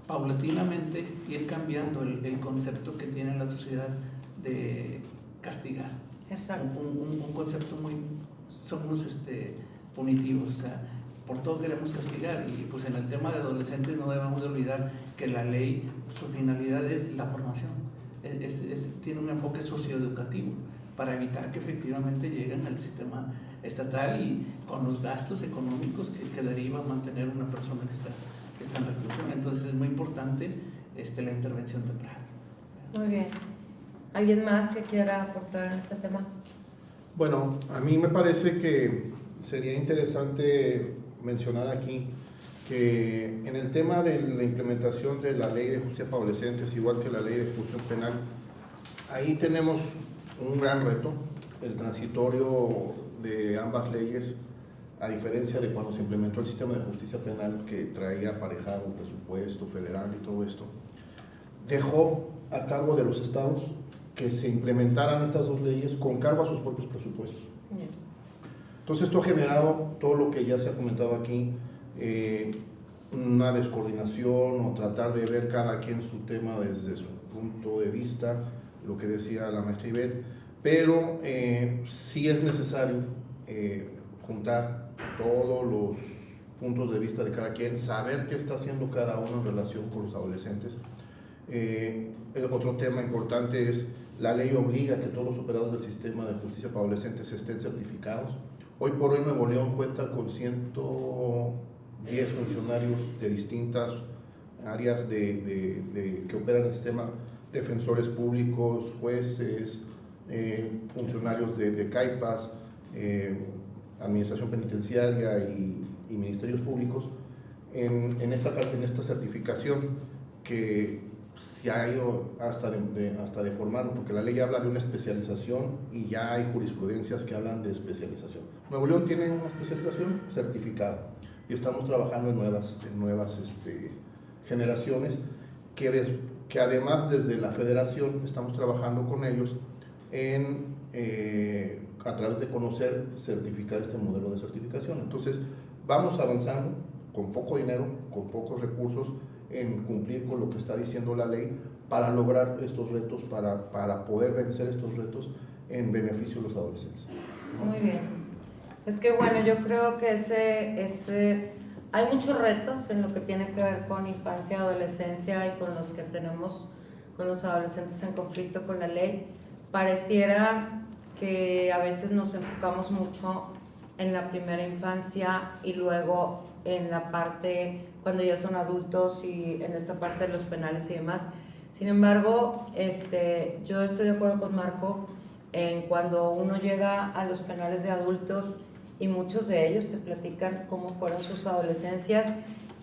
paulatinamente ir cambiando el concepto que tiene la sociedad de castigar. Exacto. Un concepto muy, somos punitivos, o sea, por todo queremos castigar. Y pues en el tema de adolescentes no debemos de olvidar que la ley, su finalidad es la formación, tiene un enfoque socioeducativo para evitar que efectivamente lleguen al sistema estatal y con los gastos económicos que deriva mantener una persona que está en reclusión. Entonces es muy importante la intervención temprana. Muy bien. ¿Alguien más que quiera aportar en este tema? Bueno, a mí me parece que sería interesante mencionar aquí que en el tema de la implementación de la ley de justicia para adolescentes, igual que la ley de ejecución penal, ahí tenemos un gran reto, el transitorio de ambas leyes, a diferencia de cuando se implementó el sistema de justicia penal que traía aparejado un presupuesto federal y todo esto, dejó a cargo de los estados que se implementaran estas dos leyes con cargo a sus propios presupuestos. Bien. Entonces esto ha generado todo lo que ya se ha comentado aquí, una descoordinación o tratar de ver cada quien su tema desde su punto de vista, lo que decía la maestra Ivette, pero sí es necesario juntar todos los puntos de vista de cada quien, saber qué está haciendo cada uno en relación con los adolescentes. Otro tema importante es la ley obliga a que todos los operados del sistema de justicia para adolescentes estén certificados. Hoy por hoy Nuevo León cuenta con 110 funcionarios de distintas áreas que operan el sistema, defensores públicos, jueces, funcionarios de CAIPAS, administración penitenciaria y ministerios públicos en esta certificación que se ha ido hasta de formarlo, porque la ley habla de una especialización y ya hay jurisprudencias que hablan de especialización. Nuevo León tiene una especialización certificada y estamos trabajando en nuevas generaciones que además desde la federación estamos trabajando con ellos en a través de conocer, certificar este modelo de certificación. Entonces, vamos avanzando con poco dinero, con pocos recursos, en cumplir con lo que está diciendo la ley para lograr estos retos, para poder vencer estos retos en beneficio de los adolescentes. Muy bien. Es que bueno, yo creo que hay muchos retos en lo que tiene que ver con infancia, adolescencia y con los que tenemos con los adolescentes en conflicto con la ley. Pareciera que a veces nos enfocamos mucho en la primera infancia y luego en la parte cuando ya son adultos y en esta parte de los penales y demás. Sin embargo, yo estoy de acuerdo con Marco en cuando uno llega a los penales de adultos y muchos de ellos te platican cómo fueron sus adolescencias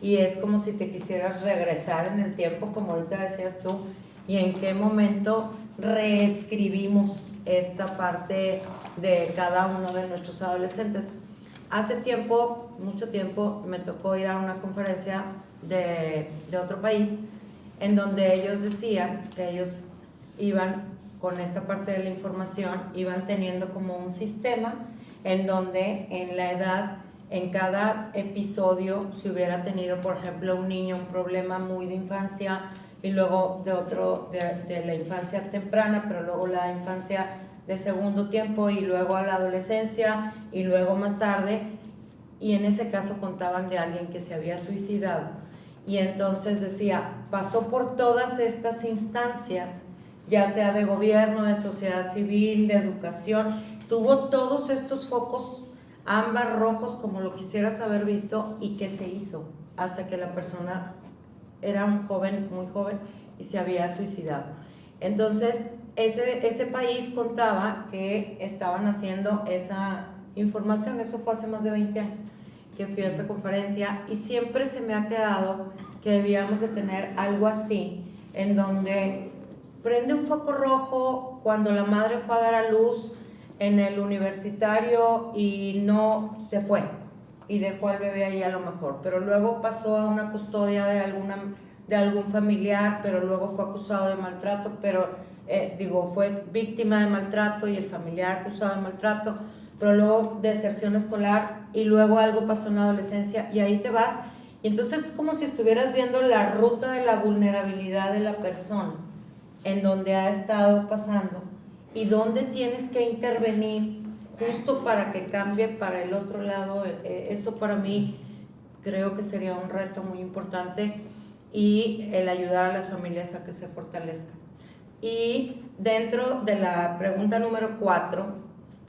y es como si te quisieras regresar en el tiempo, como ahorita decías tú, y en qué momento reescribimos esta parte de cada uno de nuestros adolescentes. Hace tiempo, mucho tiempo, me tocó ir a una conferencia de otro país en donde ellos decían que ellos iban con esta parte de la información, iban teniendo como un sistema en donde en la edad, en cada episodio, si hubiera tenido, por ejemplo, un niño un problema muy de infancia y luego de la infancia temprana, pero luego la infancia de segundo tiempo y luego a la adolescencia y luego más tarde, y en ese caso contaban de alguien que se había suicidado y entonces decía, pasó por todas estas instancias, ya sea de gobierno, de sociedad civil, de educación, tuvo todos estos focos ámbar, rojos, como lo quisieras haber visto, y qué se hizo hasta que la persona era un joven, muy joven, y se había suicidado. Entonces, ese país contaba que estaban haciendo esa información, eso fue hace más de 20 años que fui a esa conferencia, y siempre se me ha quedado que debíamos de tener algo así, en donde prende un foco rojo cuando la madre fue a dar a luz en el universitario y no se fue y dejó al bebé ahí a lo mejor, pero luego pasó a una custodia de algún familiar, pero luego fue acusado de maltrato, pero fue víctima de maltrato y el familiar acusado de maltrato, pero luego deserción escolar y luego algo pasó en la adolescencia y ahí te vas, y entonces es como si estuvieras viendo la ruta de la vulnerabilidad de la persona en donde ha estado pasando y dónde tienes que intervenir justo para que cambie para el otro lado. Eso para mí creo que sería un reto muy importante, y el ayudar a las familias a que se fortalezcan. Y dentro de la pregunta número 4,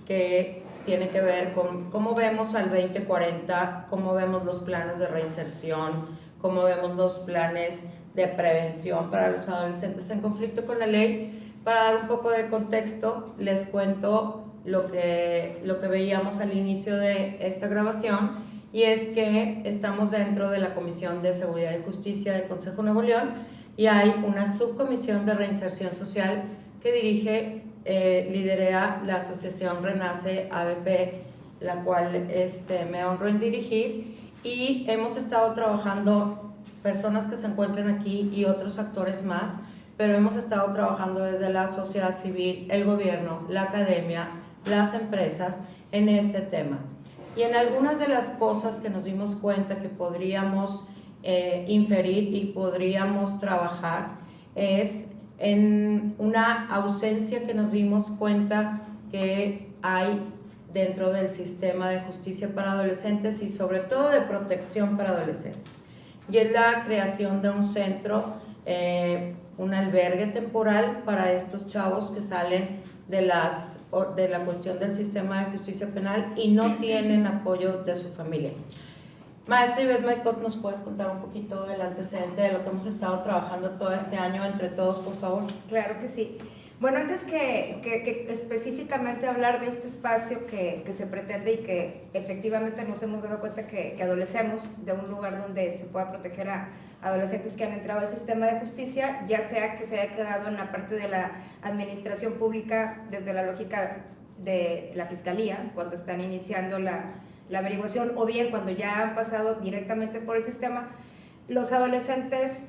que tiene que ver con cómo vemos al 2040, cómo vemos los planes de reinserción, cómo vemos los planes de prevención para los adolescentes en conflicto con la ley. Para dar un poco de contexto, les cuento lo que veíamos al inicio de esta grabación, y es que estamos dentro de la Comisión de Seguridad y Justicia del Consejo Nuevo León, y hay una subcomisión de reinserción social que lidera la asociación Renace ABP, la cual me honro en dirigir, y hemos estado trabajando personas que se encuentran aquí y otros actores más, pero hemos estado trabajando desde la sociedad civil, el gobierno, la academia, las empresas en este tema. Y en algunas de las cosas que nos dimos cuenta que podríamos inferir y podríamos trabajar es en una ausencia que nos dimos cuenta que hay dentro del sistema de justicia para adolescentes y sobre todo de protección para adolescentes. Y es la creación de un centro, un albergue temporal para estos chavos que salen de la cuestión del sistema de justicia penal y no tienen apoyo de su familia. Maestra Ivette Maicot, ¿nos puedes contar un poquito del antecedente de lo que hemos estado trabajando todo este año entre todos, por favor? Claro que sí. Bueno, antes que específicamente hablar de este espacio que se pretende y que efectivamente nos hemos dado cuenta que adolecemos de un lugar donde se pueda proteger a adolescentes que han entrado al sistema de justicia, ya sea que se haya quedado en la parte de la administración pública desde la lógica de la fiscalía, cuando están iniciando la averiguación, o bien cuando ya han pasado directamente por el sistema, los adolescentes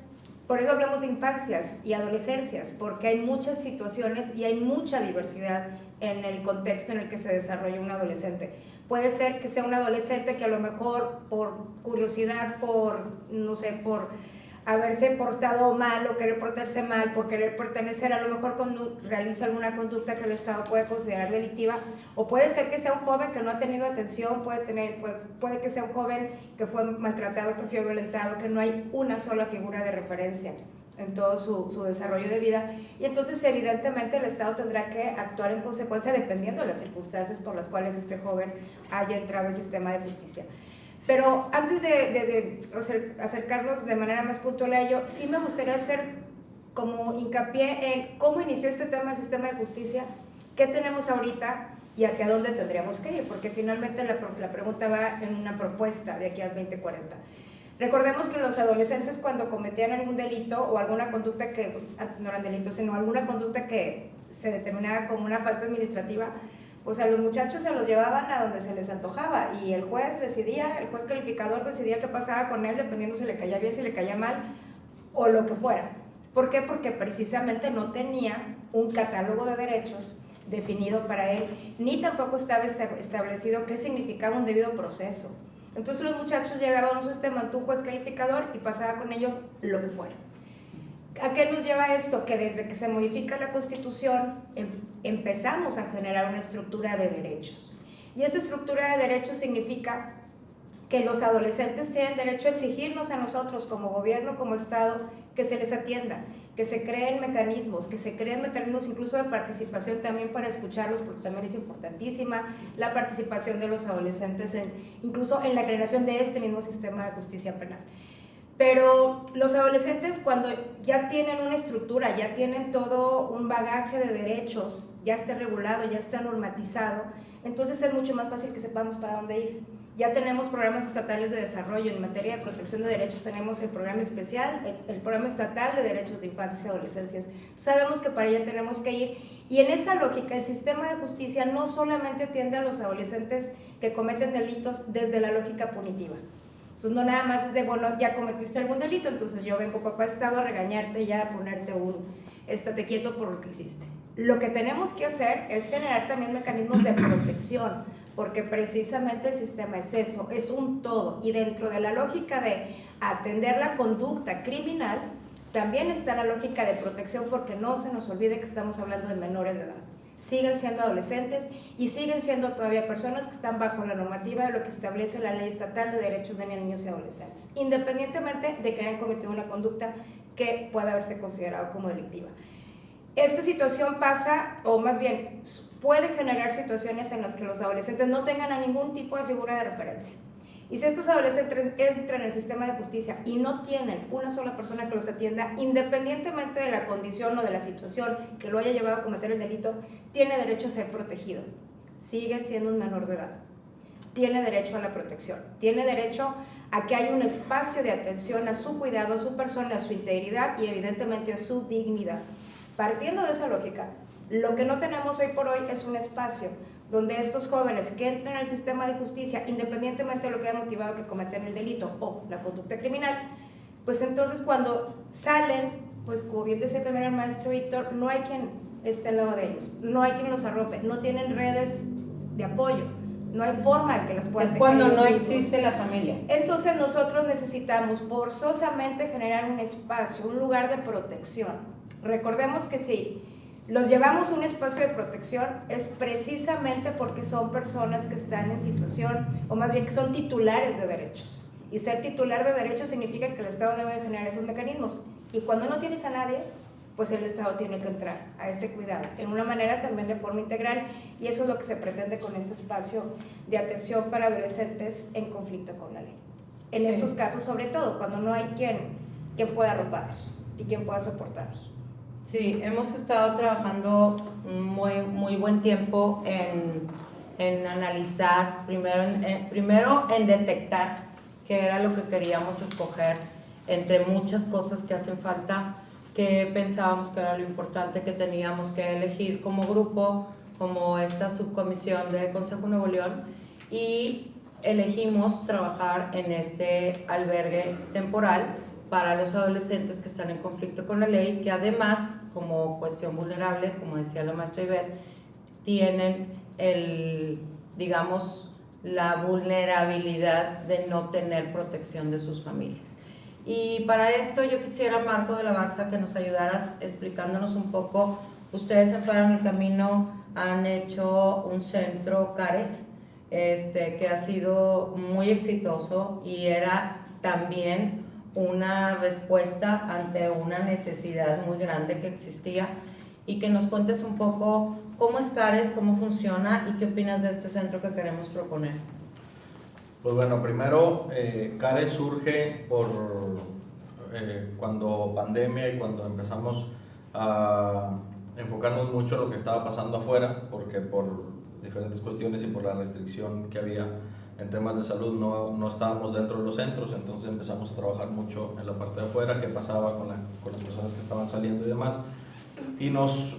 Por eso hablamos de infancias y adolescencias, porque hay muchas situaciones y hay mucha diversidad en el contexto en el que se desarrolla un adolescente. Puede ser que sea un adolescente que a lo mejor por curiosidad, por, no sé, por haberse portado mal o querer portarse mal, por querer pertenecer, a lo mejor realiza alguna conducta que el Estado puede considerar delictiva, o puede ser que sea un joven que no ha tenido atención, puede que sea un joven que fue maltratado, que fue violentado, que no hay una sola figura de referencia en todo su desarrollo de vida, y entonces evidentemente el Estado tendrá que actuar en consecuencia dependiendo de las circunstancias por las cuales este joven haya entrado al sistema de justicia. Pero antes de acercarnos de manera más puntual a ello, sí me gustaría hacer como hincapié en cómo inició este tema del sistema de justicia, qué tenemos ahorita y hacia dónde tendríamos que ir, porque finalmente la pregunta va en una propuesta de aquí al 2040. Recordemos que los adolescentes, cuando cometían algún delito o alguna conducta que antes no eran delitos, sino alguna conducta que se determinaba como una falta administrativa, pues a los muchachos se los llevaban a donde se les antojaba y el juez calificador decidía qué pasaba con él dependiendo si le caía bien, si le caía mal o lo que fuera. ¿Por qué? Porque precisamente no tenía un catálogo de derechos definido para él, ni tampoco estaba establecido qué significaba un debido proceso. Entonces los muchachos llegaban a un sistema ante un juez calificador y pasaba con ellos lo que fuera. ¿A qué nos lleva esto? Que desde que se modifica la Constitución empezamos a generar una estructura de derechos. Y esa estructura de derechos significa que los adolescentes tienen derecho a exigirnos a nosotros como gobierno, como Estado, que se les atienda, que se creen mecanismos incluso de participación también para escucharlos, porque también es importantísima la participación de los adolescentes incluso en la creación de este mismo sistema de justicia penal. Pero los adolescentes, cuando ya tienen una estructura, ya tienen todo un bagaje de derechos, ya está regulado, ya está normatizado, entonces es mucho más fácil que sepamos para dónde ir. Ya tenemos programas estatales de desarrollo en materia de protección de derechos, tenemos el programa especial, el programa estatal de derechos de infancias y adolescencias. Sabemos que para allá tenemos que ir, y en esa lógica el sistema de justicia no solamente atiende a los adolescentes que cometen delitos desde la lógica punitiva. Entonces no nada más es de, bueno, ya cometiste algún delito, entonces yo vengo, papá Estado, a regañarte ya, a ponerte estate quieto por lo que hiciste. Lo que tenemos que hacer es generar también mecanismos de protección, porque precisamente el sistema es eso, es un todo, y dentro de la lógica de atender la conducta criminal, también está la lógica de protección, porque no se nos olvide que estamos hablando de menores de edad. Siguen siendo adolescentes y siguen siendo todavía personas que están bajo la normativa de lo que establece la Ley Estatal de Derechos de Niños y Adolescentes, independientemente de que hayan cometido una conducta que pueda haberse considerado como delictiva. Esta situación pasa, o más bien, puede generar situaciones en las que los adolescentes no tengan a ningún tipo de figura de referencia. Y si estos adolescentes entran en el sistema de justicia y no tienen una sola persona que los atienda, independientemente de la condición o de la situación que lo haya llevado a cometer el delito, tiene derecho a ser protegido. Sigue siendo un menor de edad. Tiene derecho a la protección. Tiene derecho a que haya un espacio de atención a su cuidado, a su persona, a su integridad y evidentemente a su dignidad. Partiendo de esa lógica, lo que no tenemos hoy por hoy es un espacio donde estos jóvenes que entran al sistema de justicia, independientemente de lo que haya motivado que cometen el delito o la conducta criminal, pues entonces cuando salen, pues como bien decía también el maestro Víctor, no hay quien esté al lado de ellos, no hay quien los arrope, no tienen redes de apoyo, no hay forma de que las puedan. Es cuando no existe la familia. Entonces nosotros necesitamos forzosamente generar un espacio, un lugar de protección. Recordemos que si los llevamos a un espacio de protección es precisamente porque son personas que están en situación, o más bien que son titulares de derechos. Y ser titular de derechos significa que el Estado debe generar esos mecanismos. Y cuando no tienes a nadie, pues el Estado tiene que entrar a ese cuidado, en una manera también de forma integral, y eso es lo que se pretende con este espacio de atención para adolescentes en conflicto con la ley. En estos casos, sobre todo, cuando no hay quien pueda arroparlos y quien pueda soportarlos. Sí, hemos estado trabajando muy buen tiempo en analizar, primero en detectar qué era lo que queríamos escoger entre muchas cosas que hacen falta, que pensábamos que era lo importante que teníamos que elegir como grupo, como esta subcomisión de Consejo Nuevo León, y elegimos trabajar en este albergue temporal para los adolescentes que están en conflicto con la ley, que además, como cuestión vulnerable, como decía la maestra Ivette, tienen digamos, la vulnerabilidad de no tener protección de sus familias. Y para esto yo quisiera, Marco de la Garza, que nos ayudaras explicándonos un poco. Ustedes en Fuera en el Camino han hecho un centro CARES, que ha sido muy exitoso y era también una respuesta ante una necesidad muy grande que existía, y que nos cuentes un poco cómo es CARES, cómo funciona y qué opinas de este centro que queremos proponer. Pues bueno, primero, CARES surge por cuando pandemia y cuando empezamos a enfocarnos mucho en lo que estaba pasando afuera, porque por diferentes cuestiones y por la restricción que había en temas de salud no estábamos dentro de los centros, entonces empezamos a trabajar mucho en la parte de afuera, qué pasaba con las personas que estaban saliendo y demás, y nos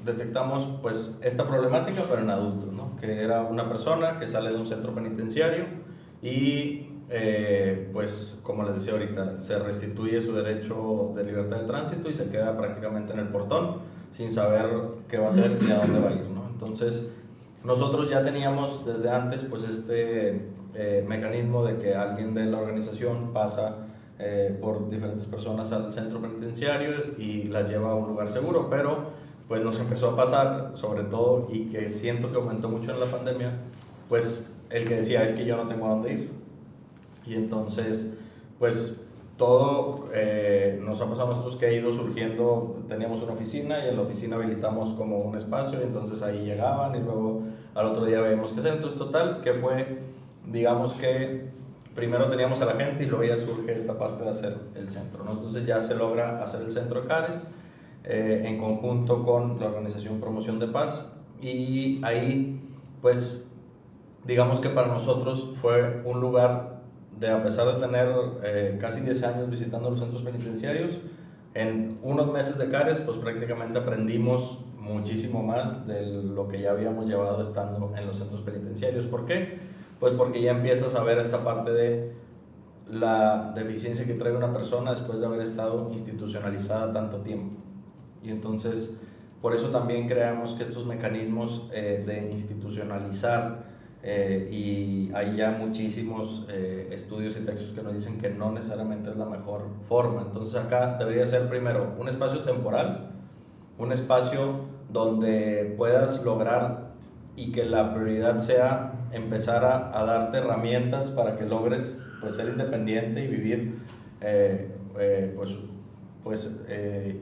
detectamos pues esta problemática pero en adultos, ¿no? Que era una persona que sale de un centro penitenciario y pues como les decía ahorita, se restituye su derecho de libertad de tránsito y se queda prácticamente en el portón sin saber qué va a hacer y a dónde va a ir, ¿no? Entonces nosotros ya teníamos desde antes pues este mecanismo de que alguien de la organización pasa por diferentes personas al centro penitenciario y las lleva a un lugar seguro, pero pues nos empezó a pasar, sobre todo, y que siento que aumentó mucho en la pandemia, pues el que decía, es que yo no tengo a dónde ir. Y entonces, pues todo nos ha pasado a nosotros que ha ido surgiendo. Teníamos una oficina y en la oficina habilitamos como un espacio, y entonces ahí llegaban y luego al otro día veíamos qué hacer. Entonces total, que fue, digamos que primero teníamos a la gente y luego ya surge esta parte de hacer el centro, ¿no? Entonces ya se logra hacer el centro de CARES en conjunto con la organización Promoción de Paz, y ahí pues digamos que para nosotros fue un lugar de, a pesar de tener casi 10 años visitando los centros penitenciarios, en unos meses de CARES pues prácticamente aprendimos muchísimo más de lo que ya habíamos llevado estando en los centros penitenciarios. ¿Por qué? Pues porque ya empiezas a ver esta parte de la deficiencia que trae una persona después de haber estado institucionalizada tanto tiempo. Y entonces, por eso también creamos que estos mecanismos de institucionalizar, y hay ya muchísimos estudios y textos que nos dicen que no necesariamente es la mejor forma. Entonces acá debería ser primero un espacio temporal, un espacio donde puedas lograr y que la prioridad sea empezar a darte herramientas para que logres pues ser independiente y vivir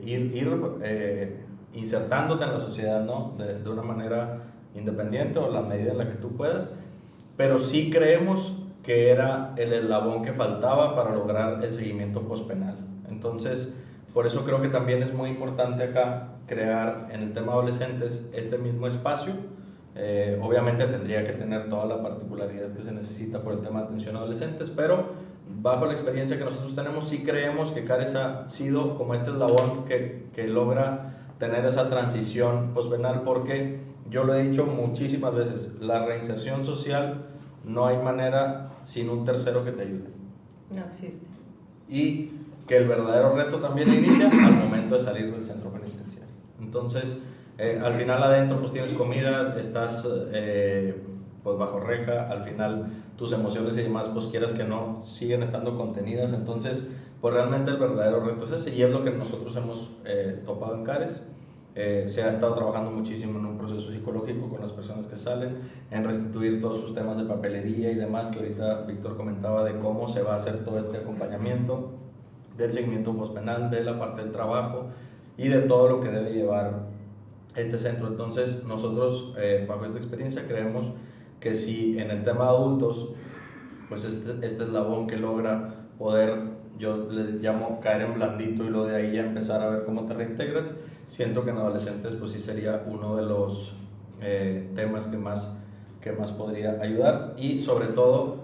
ir insertándote en la sociedad, ¿no? de una manera independiente o la medida en la que tú puedas, pero sí creemos que era el eslabón que faltaba para lograr el seguimiento postpenal. Entonces, por eso creo que también es muy importante acá crear en el tema adolescentes este mismo espacio. Obviamente tendría que tener toda la particularidad que se necesita por el tema de atención a adolescentes, pero bajo la experiencia que nosotros tenemos, sí creemos que CARES ha sido como este eslabón que logra tener esa transición postpenal, porque yo lo he dicho muchísimas veces, la reinserción social no hay manera sin un tercero que te ayude. No existe. Y que el verdadero reto también inicia al momento de salir del centro penitenciario. Entonces, al final adentro pues tienes comida, estás pues bajo reja, al final tus emociones y demás pues quieras que no siguen estando contenidas. Entonces pues realmente el verdadero reto es ese, y es lo que nosotros hemos topado en CARES. Se ha estado trabajando muchísimo en un proceso psicológico con las personas que salen, en restituir todos sus temas de papelería y demás, que ahorita Víctor comentaba de cómo se va a hacer todo este acompañamiento, del seguimiento postpenal, de la parte del trabajo y de todo lo que debe llevar este centro. Entonces nosotros bajo esta experiencia creemos que si en el tema de adultos pues este eslabón que logra poder, yo le llamo caer en blandito y lo de ahí ya empezar a ver cómo te reintegras, siento que en adolescentes pues sí sería uno de los temas que más podría ayudar. Y sobre todo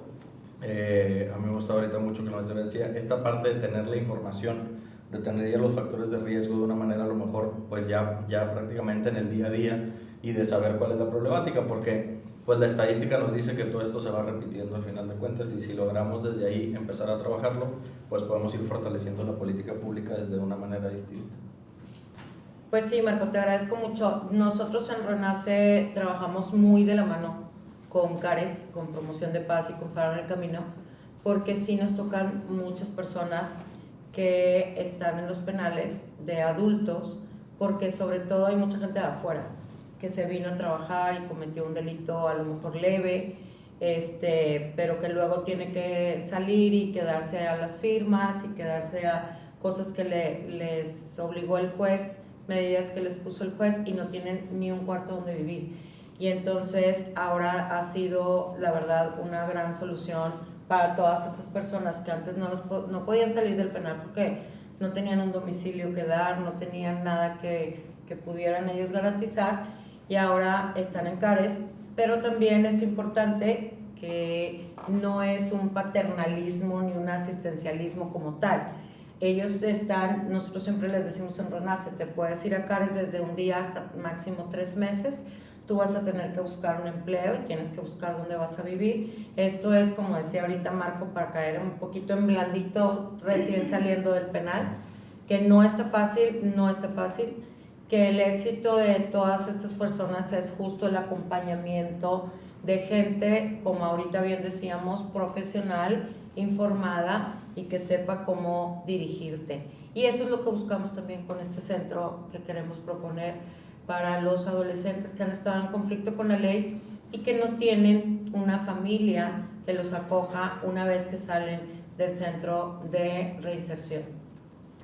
a mí me gusta ahorita mucho que nos decía esta parte de tener la información, de tener ya los factores de riesgo de una manera a lo mejor pues ya prácticamente en el día a día, y de saber cuál es la problemática, porque pues la estadística nos dice que todo esto se va repitiendo al final de cuentas, y si logramos desde ahí empezar a trabajarlo, pues podemos ir fortaleciendo la política pública desde una manera distinta. Pues sí, Marco, te agradezco mucho. Nosotros en Renace trabajamos muy de la mano con CARES, con Promoción de Paz y con Faro en el Camino, porque sí nos tocan muchas personas que están en los penales de adultos, porque sobre todo hay mucha gente de afuera que se vino a trabajar y cometió un delito a lo mejor leve, pero que luego tiene que salir y quedarse a las firmas y quedarse a cosas que les obligó el juez, medidas que les puso el juez, y no tienen ni un cuarto donde vivir. Y entonces ahora ha sido, la verdad, una gran solución para todas estas personas que antes no podían salir del penal porque no tenían un domicilio que dar, no tenían nada que pudieran ellos garantizar, y ahora están en CARES. Pero también es importante que no es un paternalismo ni un asistencialismo como tal. Ellos están, nosotros siempre les decimos en Renace, te puedes ir a CARES desde un día hasta máximo 3 meses, tú vas a tener que buscar un empleo y tienes que buscar dónde vas a vivir. Esto es, como decía ahorita Marco, para caer un poquito en blandito recién saliendo del penal, que no está fácil, que el éxito de todas estas personas es justo el acompañamiento de gente, como ahorita bien decíamos, profesional, informada y que sepa cómo dirigirte. Y eso es lo que buscamos también con este centro que queremos proponer para los adolescentes que han estado en conflicto con la ley y que no tienen una familia que los acoja una vez que salen del centro de reinserción.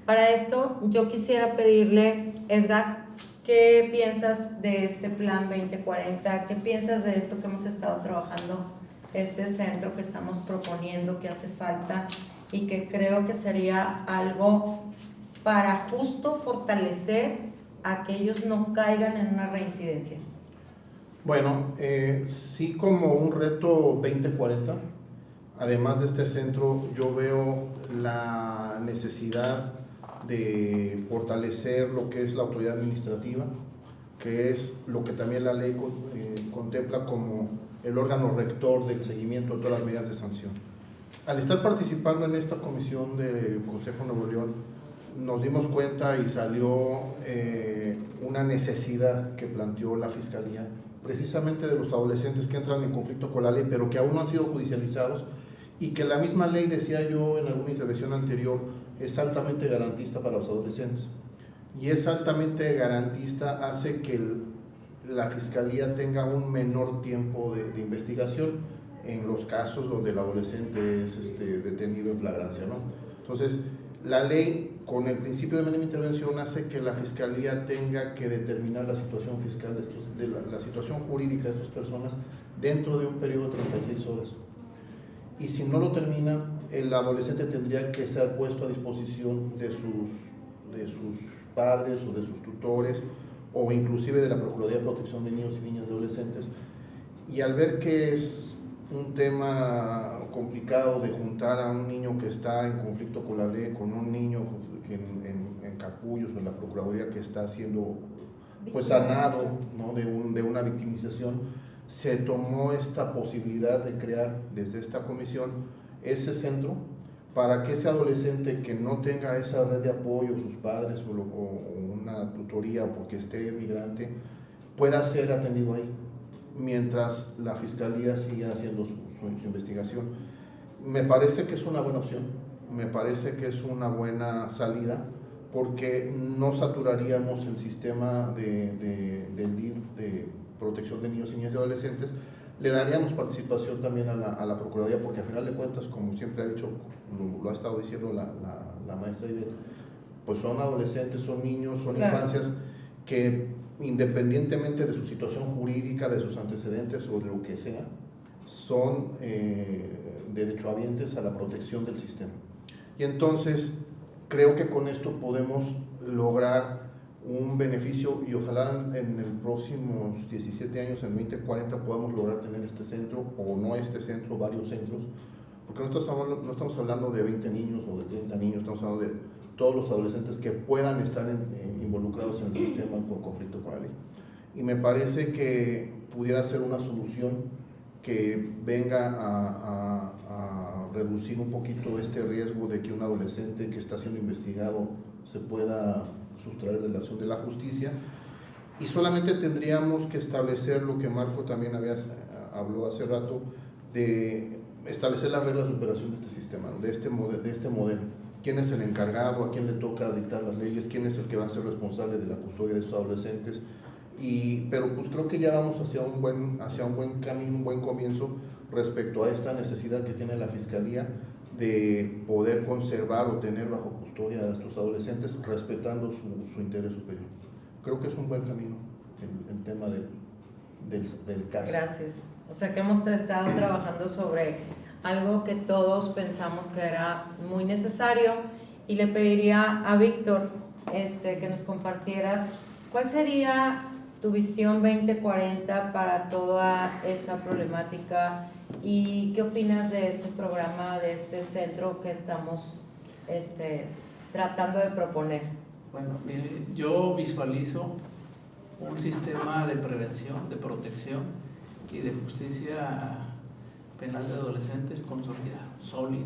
Para esto yo quisiera pedirle, Edgar, ¿qué piensas de este plan 2040? ¿Qué piensas de esto que hemos estado trabajando, este centro que estamos proponiendo, que hace falta y que creo que sería algo para justo fortalecer a que ellos no caigan en una reincidencia? Bueno, sí, como un reto 2040, además de este centro, yo veo la necesidad de fortalecer lo que es la autoridad administrativa, que es lo que también la ley contempla como el órgano rector del seguimiento de todas las medidas de sanción. Al estar participando en esta comisión del Consejo de Nuevo León, nos dimos cuenta y salió una necesidad que planteó la Fiscalía, precisamente de los adolescentes que entran en conflicto con la ley, pero que aún no han sido judicializados, y que la misma ley, decía yo en alguna intervención anterior, es altamente garantista para los adolescentes. Y es altamente garantista, hace que la Fiscalía tenga un menor tiempo de investigación en los casos donde el adolescente es detenido en flagrancia, ¿no? Entonces, la ley, con el principio de mínima intervención, hace que la Fiscalía tenga que determinar la situación fiscal la situación jurídica de estas personas dentro de un periodo de 36 horas. Y si no lo termina, el adolescente tendría que ser puesto a disposición de sus padres o de sus tutores, o inclusive de la Procuraduría de Protección de Niños y Niñas y Adolescentes. Y al ver que es un tema complicado de juntar a un niño que está en conflicto con la ley con un niño en capullos, o en la Procuraduría que está siendo pues sanado, ¿no?, de una victimización, se tomó esta posibilidad de crear desde esta comisión ese centro para que ese adolescente que no tenga esa red de apoyo, sus padres o una tutoría porque esté migrante, pueda ser atendido ahí, mientras la Fiscalía sigue haciendo su investigación. Me parece que es una buena opción, me parece que es una buena salida, porque no saturaríamos el sistema del DIF, de protección de niños, niñas y adolescentes. Le daríamos participación también a la Procuraduría, porque al final de cuentas, como siempre ha dicho, lo ha estado diciendo la maestra Ivette, pues son adolescentes, son niños, son infancias que, independientemente de su situación jurídica, de sus antecedentes o de lo que sea, son derechohabientes a la protección del sistema. Y entonces creo que con esto podemos lograr un beneficio, y ojalá en los próximos 17 años, en 2040, podamos lograr tener este centro, o no este centro, varios centros, porque no estamos hablando de 20 niños o de 30 niños, estamos hablando de todos los adolescentes que puedan estar involucrados en el sistema con conflicto con la ley. Y me parece que pudiera ser una solución que venga a reducir un poquito este riesgo de que un adolescente que está siendo investigado se pueda sustraer de la acción de la justicia. Y solamente tendríamos que establecer lo que Marco también habló hace rato, de establecer las reglas de operación de este sistema, de este modelo. ¿Quién es el encargado? ¿A quién le toca dictar las leyes? ¿Quién es el que va a ser responsable de la custodia de estos adolescentes? Pero pues creo que ya vamos hacia un buen camino, un buen comienzo respecto a esta necesidad que tiene la Fiscalía de poder conservar o tener bajo custodia a estos adolescentes respetando su interés superior. Creo que es un buen camino el tema del caso. Gracias. O sea que hemos estado trabajando sobre algo que todos pensamos que era muy necesario, y le pediría a Víctor que nos compartieras cuál sería tu visión 2040 para toda esta problemática y qué opinas de este programa, de este centro que estamos tratando de proponer. Bueno, mire, yo visualizo un sistema de prevención, de protección y de justicia penal de adolescentes consolidado, sólido,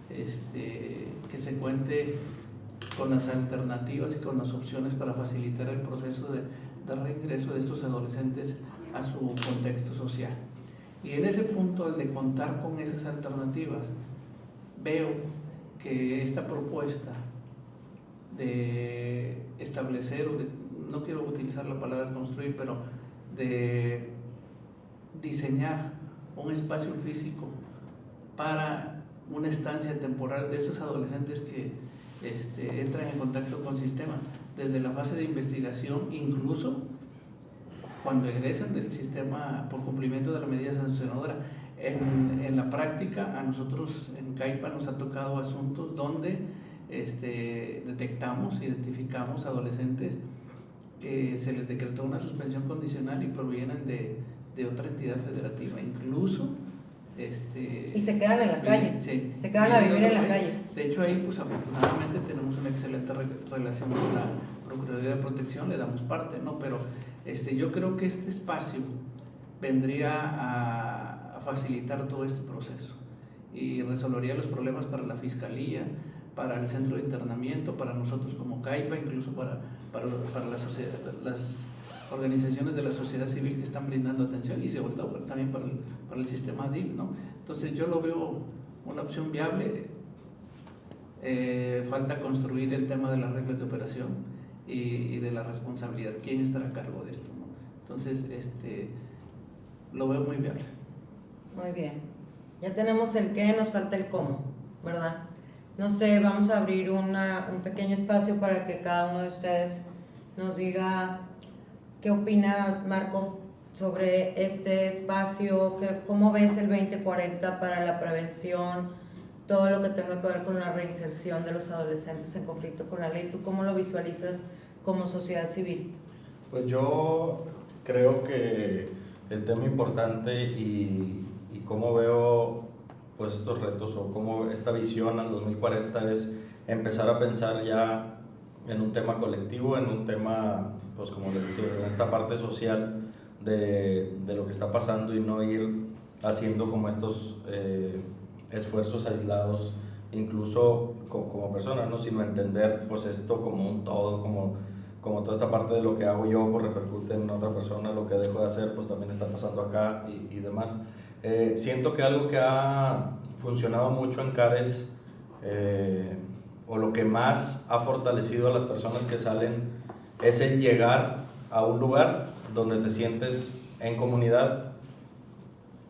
que se cuente con las alternativas y con las opciones para facilitar el proceso de reingreso de estos adolescentes a su contexto social. Y en ese punto, el de contar con esas alternativas, veo que esta propuesta de establecer, no quiero utilizar la palabra construir, pero de diseñar un espacio físico para una estancia temporal de esos adolescentes que entran en contacto con el sistema desde la fase de investigación, incluso cuando egresan del sistema por cumplimiento de la medida sancionadora. En la práctica, a nosotros en CAIPA nos ha tocado asuntos donde detectamos, identificamos adolescentes que se les decretó una suspensión condicional y provienen de otra entidad federativa, incluso y se quedan en la calle, sí, se quedan a vivir en la calle. De hecho, ahí pues afortunadamente tenemos una excelente relación con la Procuraduría de Protección, le damos parte, ¿no? Pero yo creo que este espacio vendría a facilitar todo este proceso y resolvería los problemas para la Fiscalía, para el centro de internamiento, para nosotros como CAIPA, incluso para la sociedad, las organizaciones de la sociedad civil que están brindando atención, y sobre todo también para el sistema DIF, ¿no? Entonces yo lo veo una opción viable. Falta construir el tema de las reglas de operación y de la responsabilidad, quién estará a cargo de esto, ¿no? Entonces lo veo muy viable. Muy bien, ya tenemos el qué, nos falta el cómo, ¿verdad? No sé, vamos a abrir un pequeño espacio para que cada uno de ustedes nos diga qué opina, Marco, sobre este espacio, cómo ves el 2040 para la prevención, todo lo que tenga que ver con la reinserción de los adolescentes en conflicto con la ley. ¿Tú cómo lo visualizas como sociedad civil? Pues yo creo que el tema importante y cómo veo pues estos retos o cómo esta visión al 2040 es empezar a pensar ya en un tema colectivo, en un tema, pues como les decía, en esta parte social de lo que está pasando, y no ir haciendo como estos esfuerzos aislados, incluso como personas, ¿no? Sino entender pues esto como un todo, como toda esta parte de lo que hago yo pues repercute en otra persona, lo que dejo de hacer pues también está pasando acá y demás. Siento que algo que ha funcionado mucho en CARES, o lo que más ha fortalecido a las personas que salen, es el llegar a un lugar donde te sientes en comunidad,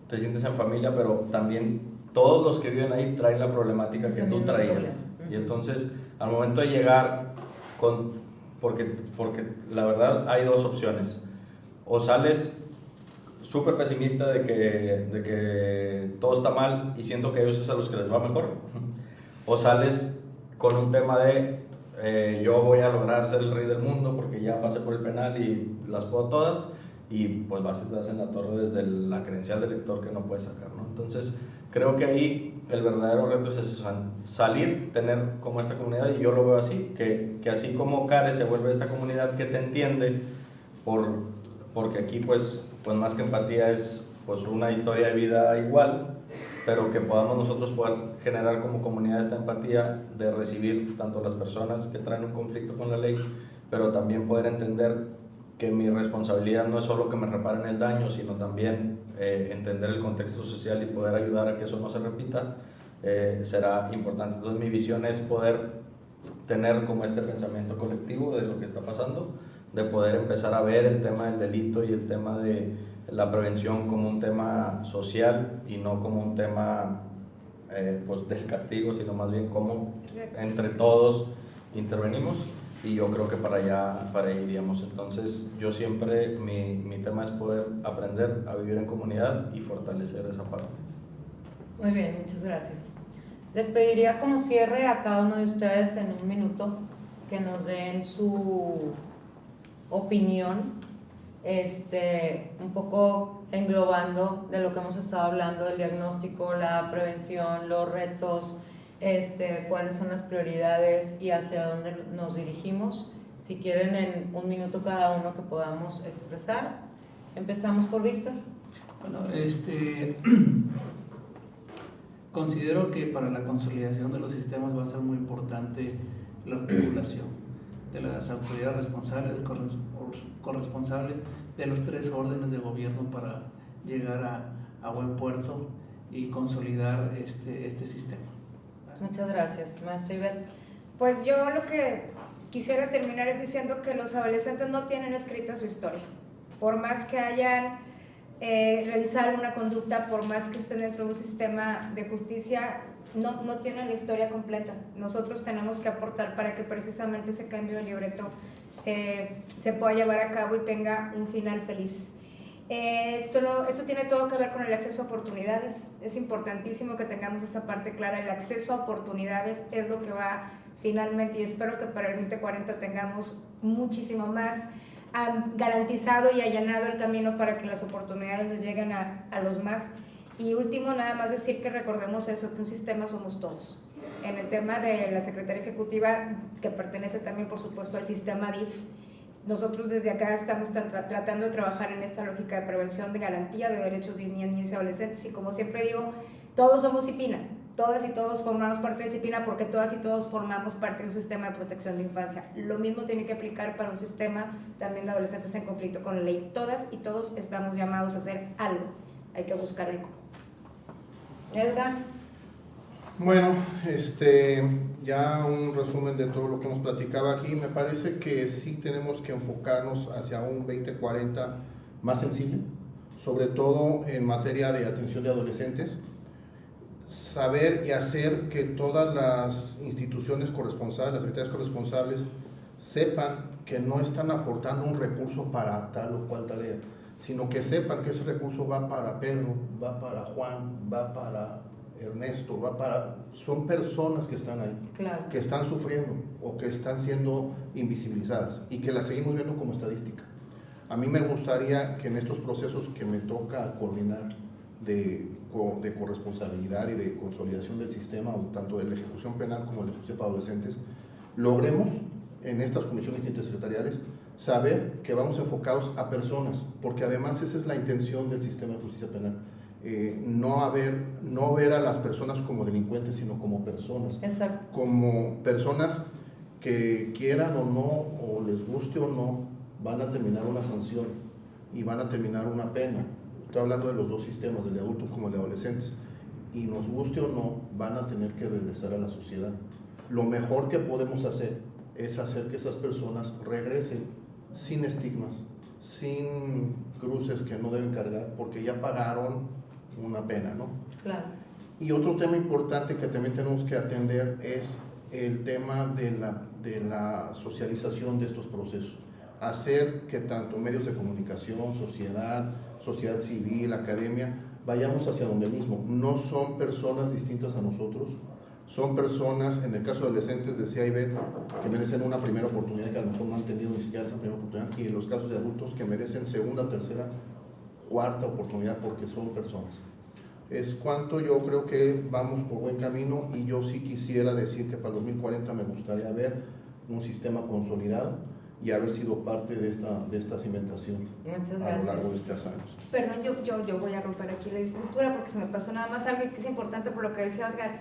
te sientes en familia, pero también todos los que viven ahí traen la problemática que tú traías. Y entonces, al momento de llegar, porque la verdad hay dos opciones: o sales súper pesimista de que todo está mal y siento que a ellos es a los que les va mejor, o sales con un tema de yo voy a lograr ser el rey del mundo porque ya pasé por el penal y las puedo todas, y pues vas y te das en la torre desde la credencial de lector que no puedes sacar, ¿no? Entonces creo que ahí el verdadero reto es eso, salir, tener como esta comunidad, y yo lo veo así, que así como CARES se vuelve esta comunidad que te entiende, porque aquí pues pues más que empatía es pues una historia de vida igual, pero que podamos nosotros poder generar como comunidad esta empatía de recibir tanto a las personas que traen un conflicto con la ley, pero también poder entender que mi responsabilidad no es solo que me reparen el daño, sino también entender el contexto social y poder ayudar a que eso no se repita, será importante. Entonces mi visión es poder tener como este pensamiento colectivo de lo que está pasando, de poder empezar a ver el tema del delito y el tema de la prevención como un tema social y no como un tema pues del castigo, sino más bien como entre todos intervenimos, y yo creo que para allá iríamos. Entonces yo siempre, mi tema es poder aprender a vivir en comunidad y fortalecer esa parte. Muy bien, muchas gracias. Les pediría como cierre a cada uno de ustedes en un minuto que nos den su opinión, un poco englobando de lo que hemos estado hablando, del diagnóstico, la prevención, los retos, cuáles son las prioridades y hacia dónde nos dirigimos. Si quieren, en un minuto cada uno que podamos expresar. Empezamos por Víctor. Bueno, considero que para la consolidación de los sistemas va a ser muy importante la regulación de las autoridades responsables, corresponsables de los 3 órdenes de gobierno para llegar a buen puerto y consolidar este sistema. Muchas gracias, maestra Ivette. Pues yo lo que quisiera terminar es diciendo que los adolescentes no tienen escrita su historia. Por más que hayan realizado una conducta, por más que estén dentro de un sistema de justicia, no tienen la historia completa. Nosotros tenemos que aportar para que precisamente ese cambio de libreto se pueda llevar a cabo y tenga un final feliz. Esto tiene todo que ver con el acceso a oportunidades. Es importantísimo que tengamos esa parte clara. El acceso a oportunidades es lo que va finalmente, y espero que para el 2040 tengamos muchísimo más garantizado y allanado el camino para que las oportunidades les lleguen a los más. Y último, nada más decir que recordemos eso, que un sistema somos todos. En el tema de la Secretaría Ejecutiva, que pertenece también por supuesto al sistema DIF, nosotros desde acá estamos tratando de trabajar en esta lógica de prevención, de garantía de derechos de niños y adolescentes, y como siempre digo, todos somos CIPINA, todas y todos formamos parte del CIPINA, porque todas y todos formamos parte de un sistema de protección de infancia. Lo mismo tiene que aplicar para un sistema también de adolescentes en conflicto con la ley. Todas y todos estamos llamados a hacer algo, hay que buscar el cómo. Edgar. Bueno, ya un resumen de todo lo que hemos platicado aquí. Me parece que sí tenemos que enfocarnos hacia un 2040 más sensible, sobre todo en materia de atención de adolescentes. Saber y hacer que todas las instituciones corresponsables, las secretarías corresponsables, sepan que no están aportando un recurso para tal o cual tarea, sino que sepan que ese recurso va para Pedro, va para Juan, va para Ernesto, son personas que están ahí, Claro. que están sufriendo o que están siendo invisibilizadas y que las seguimos viendo como estadística. A mí me gustaría que en estos procesos que me toca coordinar de corresponsabilidad y de consolidación del sistema, tanto de la ejecución penal como de la justicia para adolescentes, logremos en estas comisiones intersecretariales saber que vamos enfocados a personas, porque además esa es la intención del sistema de justicia penal. No ver a las personas como delincuentes, sino como personas. Exacto. Como personas que quieran o no, o les guste o no, van a terminar una sanción y van a terminar una pena. Estoy hablando de los dos sistemas, del de adultos como el de adolescentes. Y nos guste o no, van a tener que regresar a la sociedad. Lo mejor que podemos hacer es hacer que esas personas regresen sin estigmas, sin cruces que no deben cargar, porque ya pagaron una pena, ¿no? Claro. Y otro tema importante que también tenemos que atender es el tema de la socialización de estos procesos. Hacer que tanto medios de comunicación, sociedad civil, academia, vayamos hacia donde mismo. No son personas distintas a nosotros, son personas, en el caso de adolescentes, decía Ivette, que merecen una primera oportunidad que a lo mejor no han tenido ni siquiera esa primera oportunidad, y en los casos de adultos que merecen segunda, tercera, cuarta oportunidad porque son personas. Es cuanto yo creo que vamos por buen camino, y yo sí quisiera decir que para 2040 me gustaría ver un sistema consolidado y haber sido parte de esta cimentación Muchas a lo gracias. largo de estos años. Perdón, yo voy a romper aquí la estructura porque se me pasó nada más algo que es importante por lo que decía Edgar.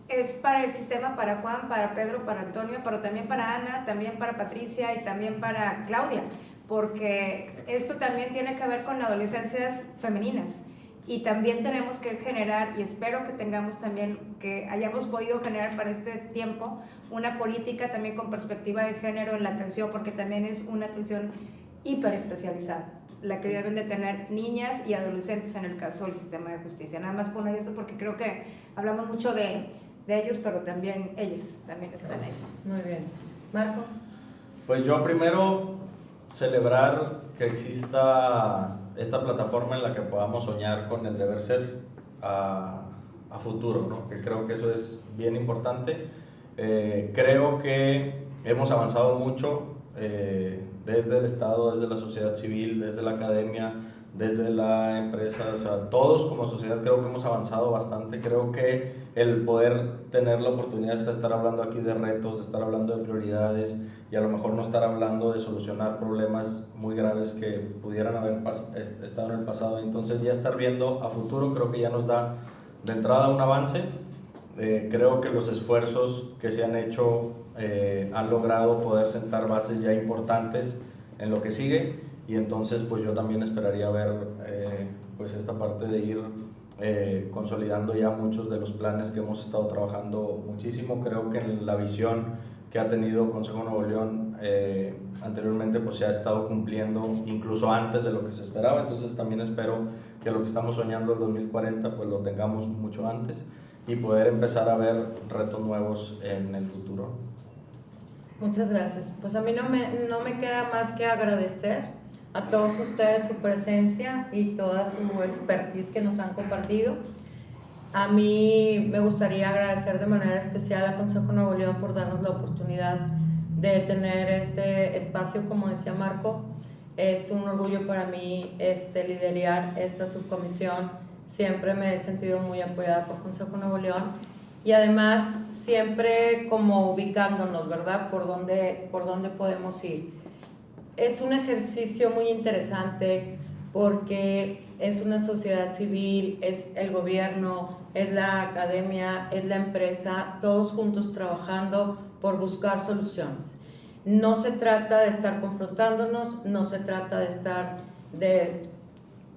Es para el sistema, para Juan, para Pedro, para Antonio, pero también para Ana, también para Patricia y también para Claudia, porque esto también tiene que ver con adolescencias femeninas. Y también tenemos que generar, y espero que tengamos también, que hayamos podido generar para este tiempo, una política también con perspectiva de género en la atención, porque también es una atención hiper especializada, la que deben de tener niñas y adolescentes en el caso del sistema de justicia. Nada más poner esto porque creo que hablamos mucho de ellos, pero también ellas también están ahí. Muy bien. Marco. Pues yo primero celebrar que exista esta plataforma en la que podamos soñar con el deber ser a futuro, ¿no? Que creo que eso es bien importante. Creo que hemos avanzado mucho desde el Estado, desde la sociedad civil, desde la academia, desde la empresa, o sea, todos como sociedad creo que hemos avanzado bastante. Creo que el poder tener la oportunidad de estar hablando aquí de retos, de estar hablando de prioridades y a lo mejor no estar hablando de solucionar problemas muy graves que pudieran haber estado en el pasado. Entonces ya estar viendo a futuro creo que ya nos da de entrada un avance. Creo que los esfuerzos que se han hecho han logrado poder sentar bases ya importantes en lo que sigue. Y entonces pues yo también esperaría ver pues esta parte de ir consolidando ya muchos de los planes que hemos estado trabajando muchísimo. Creo que en la visión que ha tenido Consejo Nuevo León anteriormente pues se ha estado cumpliendo incluso antes de lo que se esperaba. Entonces también espero que lo que estamos soñando en 2040 pues lo tengamos mucho antes y poder empezar a ver retos nuevos en el futuro. Muchas gracias. Pues a mí no me queda más que agradecer a todos ustedes su presencia y toda su expertise que nos han compartido. A mí me gustaría agradecer de manera especial a Consejo Nuevo León por darnos la oportunidad de tener este espacio, como decía Marco. Es un orgullo para mí liderar esta subcomisión. Siempre me he sentido muy apoyada por Consejo Nuevo León y además siempre como ubicándonos, ¿verdad? Por dónde podemos ir. Es un ejercicio muy interesante porque es una sociedad civil, es el gobierno, es la academia, es la empresa, todos juntos trabajando por buscar soluciones. No se trata de estar confrontándonos, no se trata de estar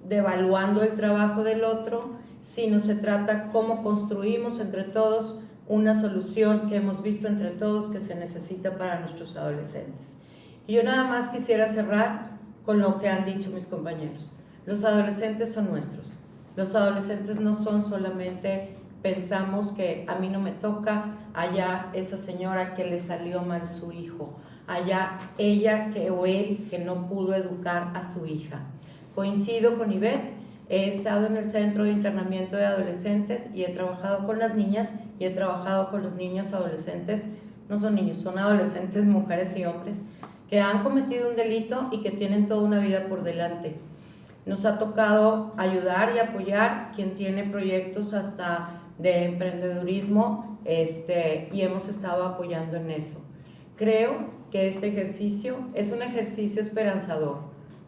devaluando el trabajo del otro, sino se trata cómo construimos entre todos una solución que hemos visto entre todos que se necesita para nuestros adolescentes. Y yo nada más quisiera cerrar con lo que han dicho mis compañeros. Los adolescentes son nuestros. Los adolescentes no son solamente pensamos que a mí no me toca, allá esa señora que le salió mal su hijo, allá ella o él que no pudo educar a su hija. Coincido con Ivette, he estado en el Centro de Internamiento de Adolescentes y he trabajado con las niñas y he trabajado con los niños adolescentes, no son niños, son adolescentes, mujeres y hombres, que han cometido un delito y que tienen toda una vida por delante. Nos ha tocado ayudar y apoyar quien tiene proyectos hasta de emprendedurismo y hemos estado apoyando en eso. Creo que este ejercicio es un ejercicio esperanzador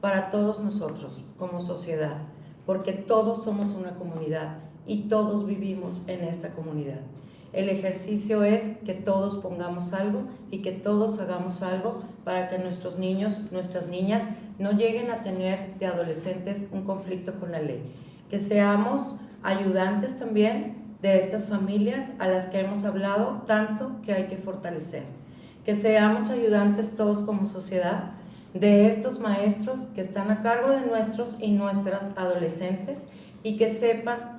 para todos nosotros como sociedad, porque todos somos una comunidad y todos vivimos en esta comunidad. El ejercicio es que todos pongamos algo y que todos hagamos algo para que nuestros niños, nuestras niñas no lleguen a tener de adolescentes un conflicto con la ley. Que seamos ayudantes también de estas familias a las que hemos hablado tanto que hay que fortalecer. Que seamos ayudantes todos como sociedad de estos maestros que están a cargo de nuestros y nuestras adolescentes y que sepan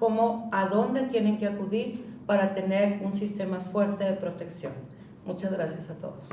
a dónde tienen que acudir para tener un sistema fuerte de protección. Muchas gracias a todos.